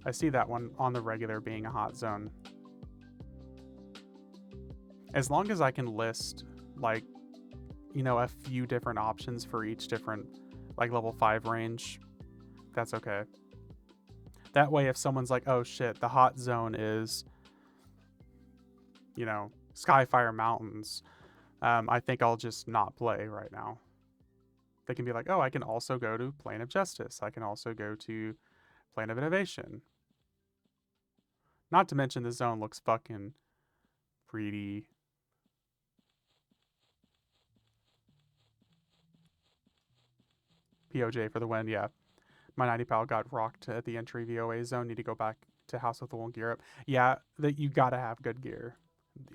I see that one on the regular being a hot zone. As long as I can list, like, you know, a few different options for each different, like, level 5 range, that's okay. That way, if someone's like, oh shit, the hot zone is, you know, Skyfire Mountains, I think I'll just not play right now. They can be like, oh, I can also go to Plane of Justice. I can also go to Plane of Innovation. Not to mention the zone looks fucking pretty. POJ for the win, yeah. My 90 pal got rocked at the entry VOA zone. Need to go back to House of the Wolf gear up. Yeah, that you gotta have good gear.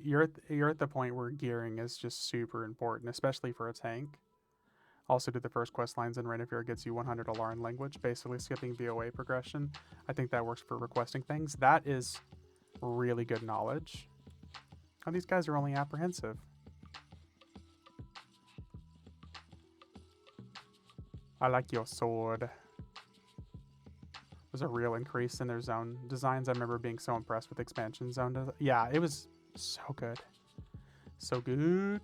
You're at the point where gearing is just super important, especially for a tank. Also, do the first quest lines in Reign of Fear gets you 100 Alaran language, basically skipping VOA progression. I think that works for requesting things. That is really good knowledge. Oh, these guys are only apprehensive. I like your sword. Was a real increase in their zone designs. I remember being so impressed with expansion zone. Yeah, it was so good. So good.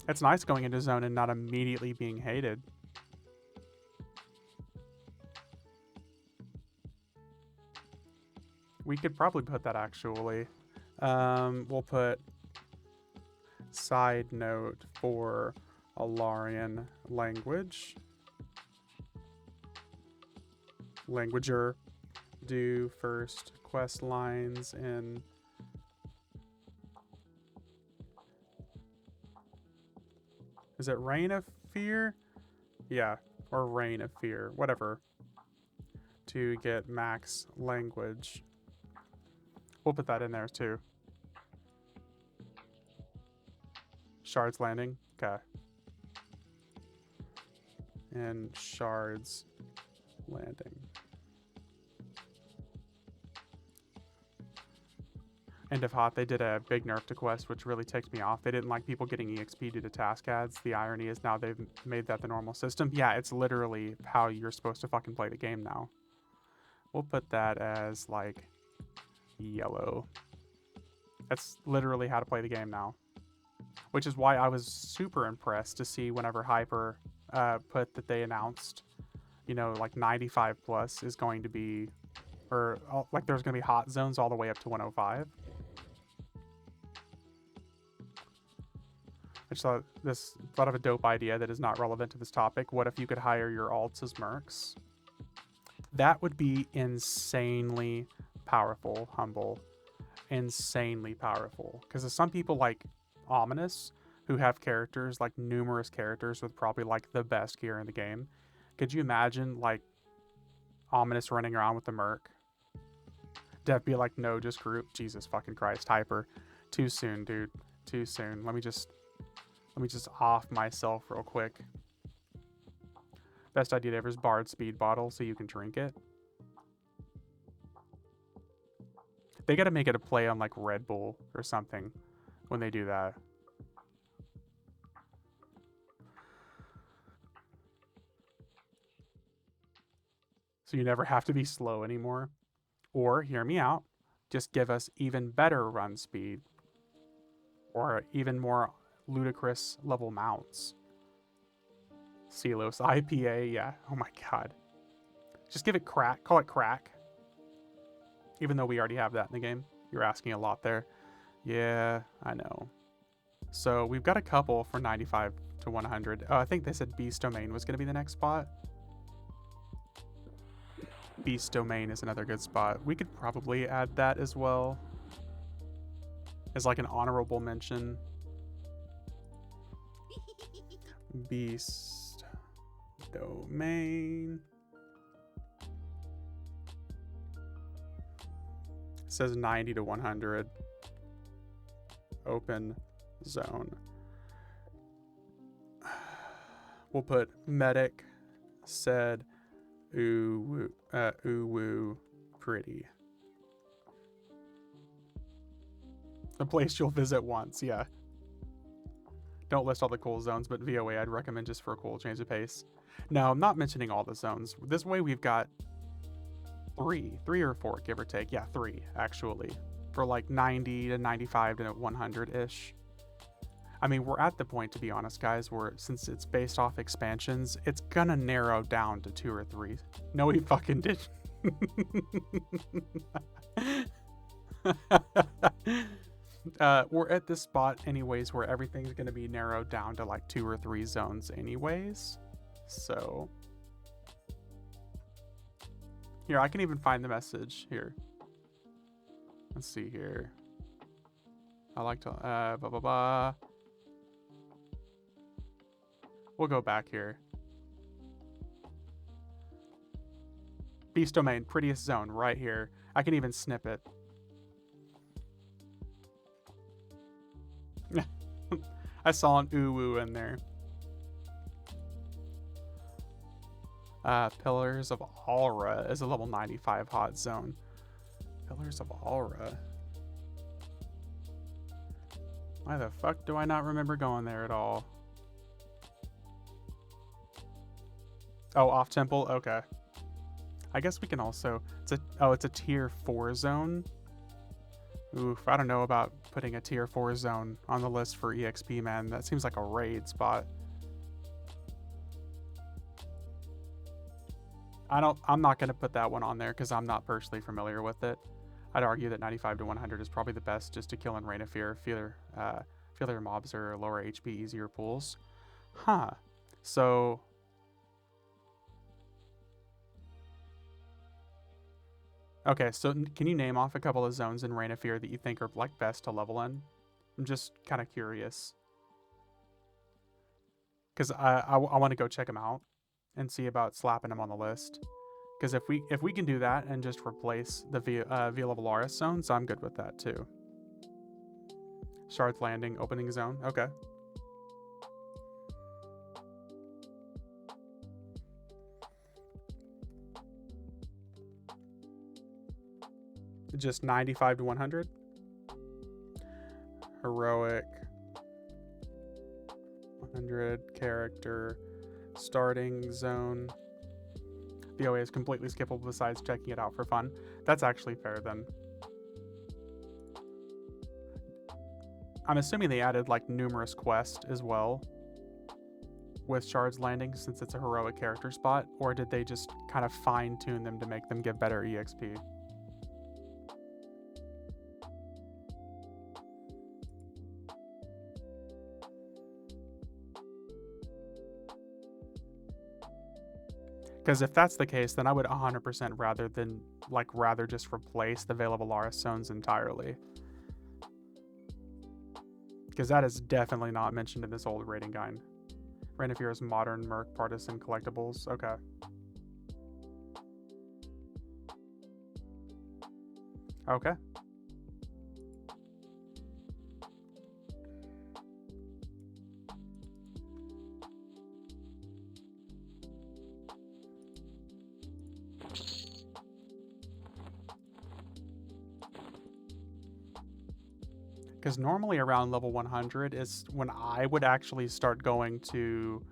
It's nice going into zone and not immediately being hated. We could probably put that actually. We'll put side note for Alarian language. Languager. Do first quest lines in is it Reign of Fear? Yeah, or Reign of Fear, whatever. To get max language. We'll put that in there too. Shards Landing, okay. And Shards Landing. End of Hot, they did a big nerf to quest, which really ticked me off. They didn't like people getting EXP due to task ads. The irony is now they've made that the normal system. Yeah, it's literally how you're supposed to fucking play the game now. We'll put that as, like, yellow. That's literally how to play the game now. Which is why I was super impressed to see whenever Hyper put that they announced, you know, like 95 plus is going to be, or like there's going to be hot zones all the way up to 105. I just thought of a dope idea that is not relevant to this topic. What if you could hire your alts as mercs? That would be insanely powerful, Humble. Insanely powerful. Because some people like Ominous, who have characters, like numerous characters with probably like the best gear in the game. Could you imagine like Ominous running around with the merc? Dev be like, no, just group. Jesus fucking Christ, Hyper. Too soon, dude. Too soon. Let me just off myself real quick. Best idea ever is Bard speed bottle so you can drink it. They gotta make it a play on like Red Bull or something when they do that. So you never have to be slow anymore. Or, hear me out, just give us even better run speed. Or even more ludicrous level mounts. Celos, IPA, yeah. Oh my god. Just give it crack. Call it crack. Even though we already have that in the game. You're asking a lot there. Yeah, I know. So we've got a couple for 95 to 100. Oh, I think they said Beast Domain was going to be the next spot. Beast Domain is another good spot. We could probably add that as well. As like an honorable mention. Beast Domain. It says 90 to 100. Open zone. We'll put medic said ooh woo pretty. A place you'll visit once, yeah. Don't list all the cool zones, but VOA I'd recommend just for a cool change of pace. Now, I'm not mentioning all the zones. This way we've got three or four, give or take. Yeah, 3 actually. For like 90 to 95 to 100-ish. I mean, we're at the point, to be honest, guys, where since it's based off expansions, it's gonna narrow down to 2 or 3. No, he fucking did. We're at this spot anyways where everything's going to be narrowed down to like 2 or 3 zones anyways. So here, I can even find the message here. Let's see here. I like to blah blah blah. We'll go back here. Beast Domain, prettiest zone right here. I can even snip it. I saw an ooh in there. Pillars of Aura is a level 95 hot zone. Pillars of Aura. Why the fuck do I not remember going there at all? Oh, off temple? Okay. I guess we can also... it's a tier 4 zone. Oof, I don't know about putting a tier 4 zone on the list for EXP, man. That seems like a raid spot. I'm not going to put that one on there because I'm not personally familiar with it. I'd argue that 95 to 100 is probably the best just to kill in Reign of Fear. Feeler mobs are lower HP, easier pulls. Huh. So... okay, so can you name off a couple of zones in Reign of Fear that you think are like best to level in? I'm just kind of curious. Because I want to go check them out and see about slapping them on the list. Because if we can do that and just replace the Via Levelaris zones, I'm good with that too. Shard's Landing, opening zone. Okay. Just 95 to 100. Heroic. 100 character. Starting zone. The OA is completely skippable besides checking it out for fun. That's actually fair then. I'm assuming they added like numerous quests as well with Shard's Landing since it's a heroic character spot, or did they just kind of fine tune them to make them give better EXP? Because if that's the case, then I would 100% rather just replace the Veil of Alaris zones entirely. Because that is definitely not mentioned in this old rating guide. Reign of Fear's modern Merc Partisan collectibles. Okay. Okay. Because normally around level 100 is when I would actually start going to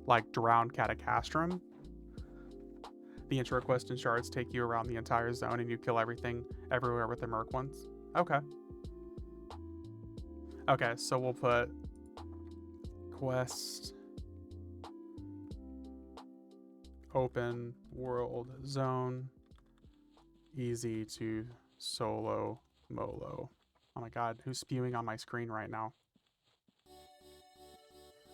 like Drowned Catacastrum. The intro quest and shards take you around the entire zone and you kill everything everywhere with the Merc ones. Okay. Okay, so we'll put quest open world zone easy to solo molo. Oh my god, who's spewing on my screen right now?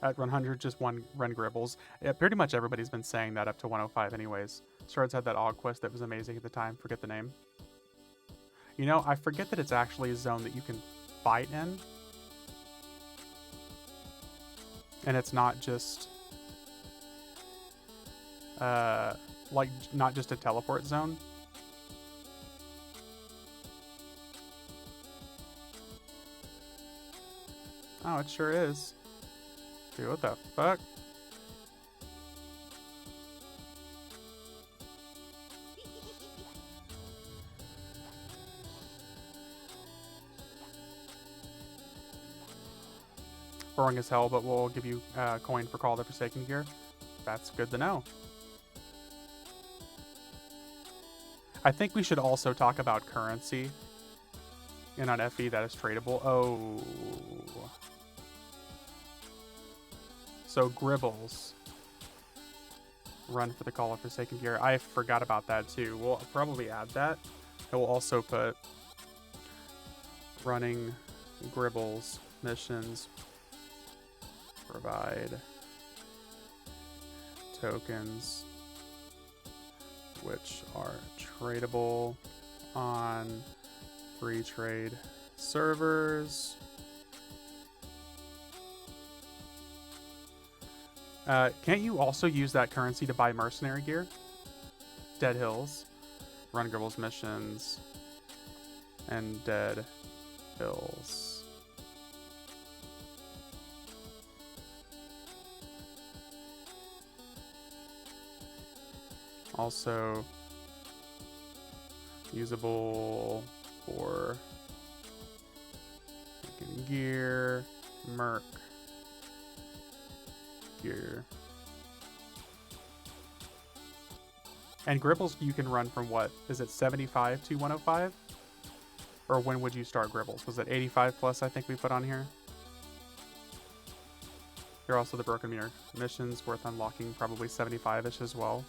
At 100, just one Ren Gribbles. Yeah, pretty much everybody's been saying that up to 105 anyways. Shards had that Og quest that was amazing at the time. Forget the name. You know, I forget that it's actually a zone that you can fight in. And it's not just... like, not just a teleport zone. Oh, it sure is. Dude, what the fuck? Boring as hell, but we'll give you a coin for Call of the Forsaken gear. That's good to know. I think we should also talk about currency. And on FE, that is tradable. Oh. So Gribbles. Run for the Call of Forsaken gear. I forgot about that too. We'll probably add that. And we'll also put running Gribbles missions provide tokens which are tradable on free trade servers. Can't you also use that currency to buy mercenary gear? Dead Hills, Run Gribbles missions, and Dead Hills. Also usable for making gear, merc gear. And Gribbles you can run from what? Is it 75 to 105? Or when would you start Gribbles? Was it 85 plus I think we put on here? Here are also the Broken Mirror missions worth unlocking, probably 75-ish as well.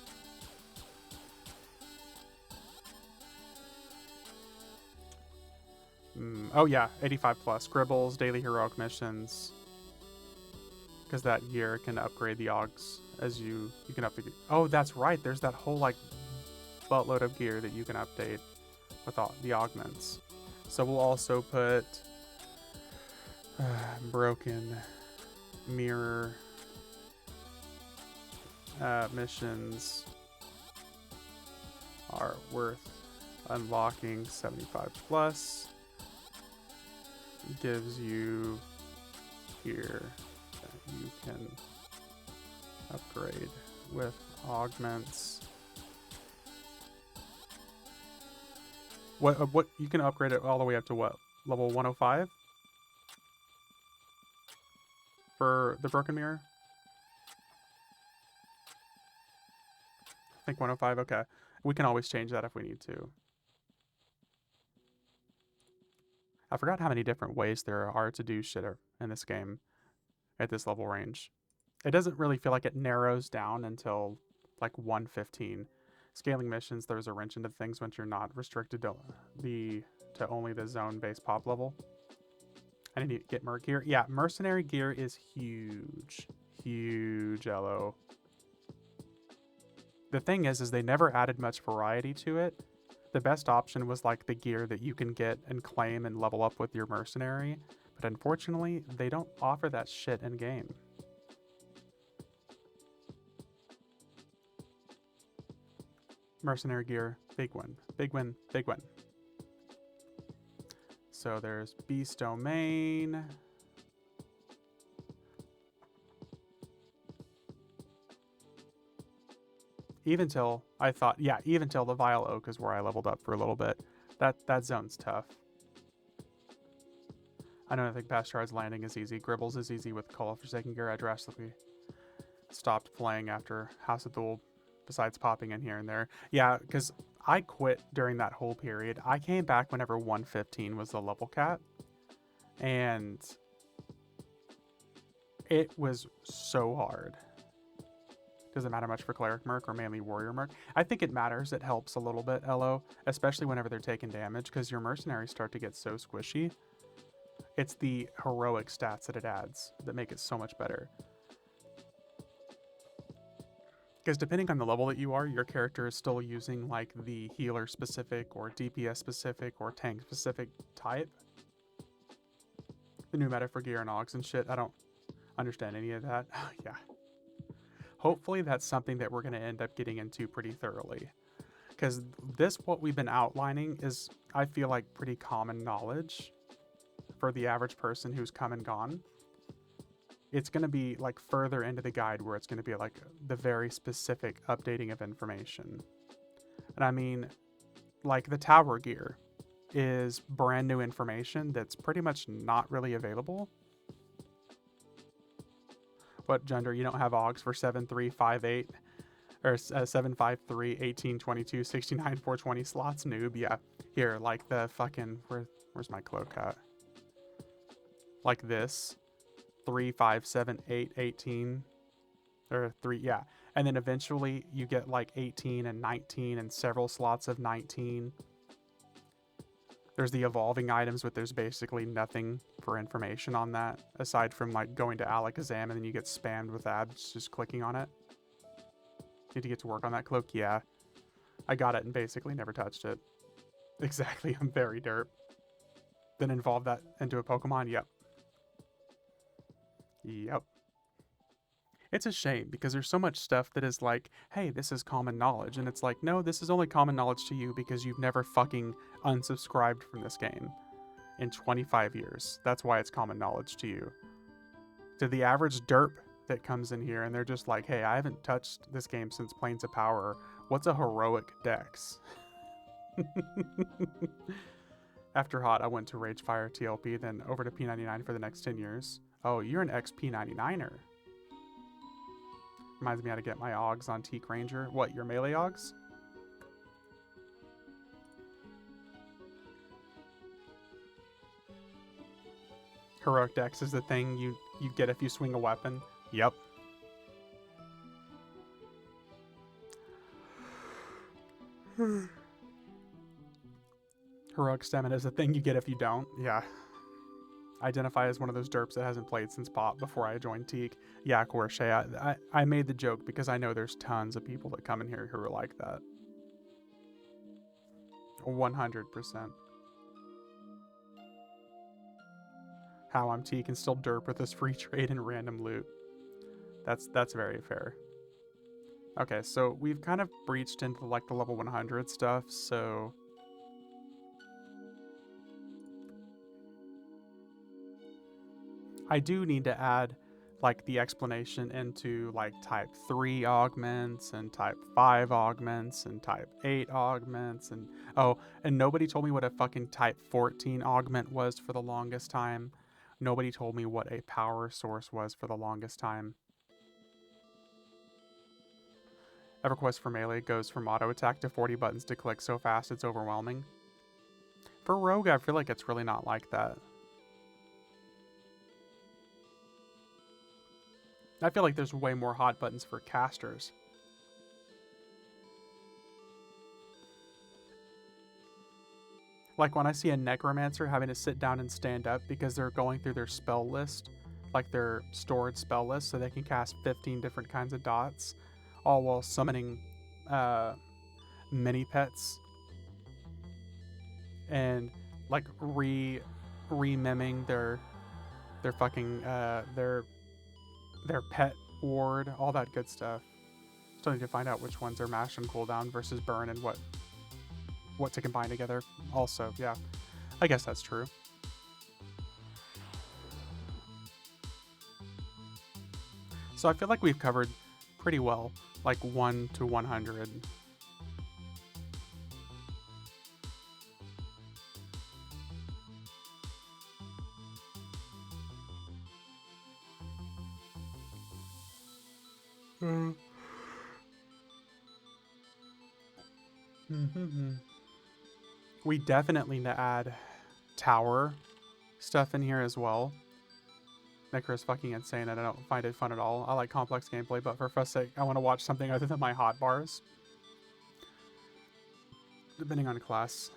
Oh yeah, 85 plus. Gribbles, daily heroic missions. Because that gear can upgrade the Augs as you can up the... Oh, that's right. There's that whole like buttload of gear that you can update with all the augments. So we'll also put Broken Mirror missions are worth unlocking 75 plus. Gives you gear that you can upgrade with augments. What you can upgrade it all the way up to what? Level 105? For the Broken Mirror? I think 105, okay. We can always change that if we need to. I forgot how many different ways there are to do shit in this game at this level range. It doesn't really feel like it narrows down until like 115. Scaling missions, there's a wrench into things once you're not restricted to only the zone-based pop level. I need to get merc gear. Yeah, mercenary gear is huge. Huge, LO. The thing is they never added much variety to it. The best option was like the gear that you can get and claim and level up with your mercenary. But unfortunately, they don't offer that shit in game. Mercenary gear, big win, big win, big win. So there's Beast Domain. Even till I thought, yeah, even till the Vile Oak is where I leveled up for a little bit. That zone's tough. I don't think Bastard's Landing is easy. Gribbles is easy with Call of Forsaken Gear. I drastically stopped playing after House of Thule, besides popping in here and there. Yeah, because I quit during that whole period. I came back whenever 115 was the level cap. And it was so hard. Doesn't matter much for Cleric Merc or mainly Warrior Merc. I think it matters. It helps a little bit, LO, especially whenever they're taking damage, because your mercenaries start to get so squishy. It's the heroic stats that it adds that make it so much better. Because depending on the level that you are, your character is still using like the healer specific or DPS specific or tank specific type. The new meta for gear and augs and shit, I don't understand any of that. Yeah. Hopefully that's something that we're going to end up getting into pretty thoroughly. Because what we've been outlining is, I feel like, pretty common knowledge for the average person who's come and gone. It's going to be like further into the guide where it's going to be like the very specific updating of information. And I mean, like the tower gear is brand new information that's pretty much not really available. What, Gender? You don't have Augs for 7358 or 753, 18, 22, 69, 420 slots? Noob. Yeah. Here, like the fucking, where's my cloak at? Like this. 3, 5, 7, 8, 18. Or 3, yeah. And then eventually you get like 18 and 19 and several slots of 19. There's the evolving items, but there's basically nothing for information on that aside from like going to Alakazam and then you get spammed with ads just clicking on it. Need to get to work on that cloak? Yeah. I got it and basically never touched it. Exactly, I'm very derp. Then evolve that into a Pokemon? Yep. Yep. It's a shame because there's so much stuff that is like, hey, this is common knowledge. And it's like, no, this is only common knowledge to you because you've never fucking unsubscribed from this game in 25 years. That's why it's common knowledge to you. To the average derp that comes in here and they're just like, hey, I haven't touched this game since Plains of Power. What's a heroic dex? After Hot, I went to Ragefire TLP, then over to P99 for the next 10 years. Oh, you're an ex-P99er. Reminds me how to get my Augs on Teak Ranger. What, your melee Augs? Heroic Dex is the thing you get if you swing a weapon. Yep. Heroic Stamina is the thing you get if you don't. Yeah. Identify as one of those derps that hasn't played since Pop before I joined Teak. Yeah, Korshay, I made the joke because I know there's tons of people that come in here who are like that. 100%. How I'm Teak and still derp with this free trade and random loot. That's very fair. Okay, so we've kind of breached into like the level 100 stuff, so... I do need to add like the explanation into like type 3 augments and type 5 augments and type 8 augments and nobody told me what a fucking type 14 augment was for the longest time. Nobody told me what a power source was for the longest time. EverQuest for Melee goes from auto attack to 40 buttons to click so fast it's overwhelming. For Rogue, I feel like it's really not like that. I feel like there's way more hot buttons for casters. Like when I see a Necromancer having to sit down and stand up because they're going through their spell list, like their stored spell list, so they can cast 15 different kinds of dots, all while summoning mini pets and like re-miming their fucking their pet ward, all that good stuff. Still need to find out which ones are mash and cooldown versus burn and what to combine together. Also, yeah, I guess that's true. So I feel like we've covered pretty well, like 1 to 100. We definitely need to add tower stuff in here as well. Necro is fucking insane and I don't find it fun at all. I like complex gameplay, but for fuss sake, I want to watch something other than my hot bars. Depending on class.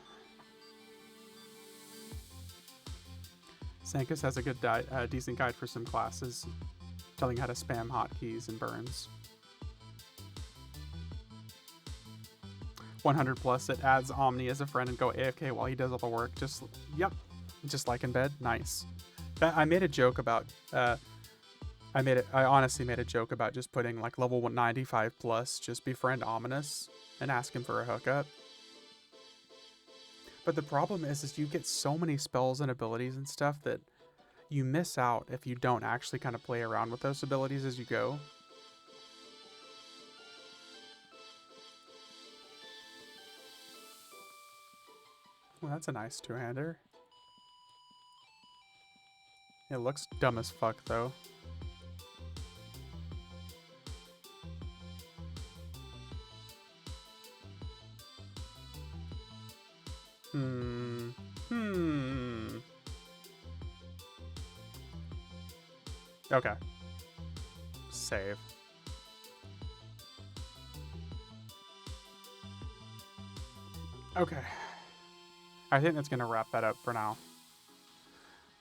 Sankus has a good decent guide for some classes, telling you how to spam hotkeys and burns. 100 plus, it adds Omni as a friend and go AFK while he does all the work. Just, yep, just like in bed. Nice. I made a joke about, I honestly made a joke about just putting like level 195 plus, just befriend Ominous and ask him for a hookup. But the problem is you get so many spells and abilities and stuff that you miss out if you don't actually kind of play around with those abilities as you go. Well, that's a nice two-hander. It looks dumb as fuck, though. Okay. Save. Okay. I think that's gonna wrap that up for now.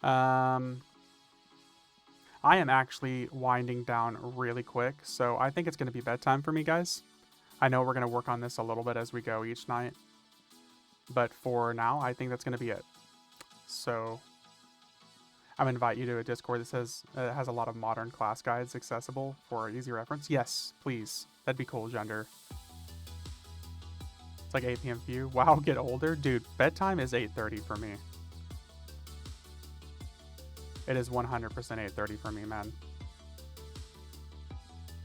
I am actually winding down really quick, so I think it's gonna be bedtime for me, guys. I know we're gonna work on this a little bit as we go each night, but for now, I think that's gonna be it. So I'm gonna invite you to a Discord that says has a lot of modern class guides accessible for easy reference. Yes, please. That'd be cool, Gender. It's like 8 p.m. for you. Wow, get older, dude. Bedtime is 8:30 for me. It is 100% 8:30 for me, man.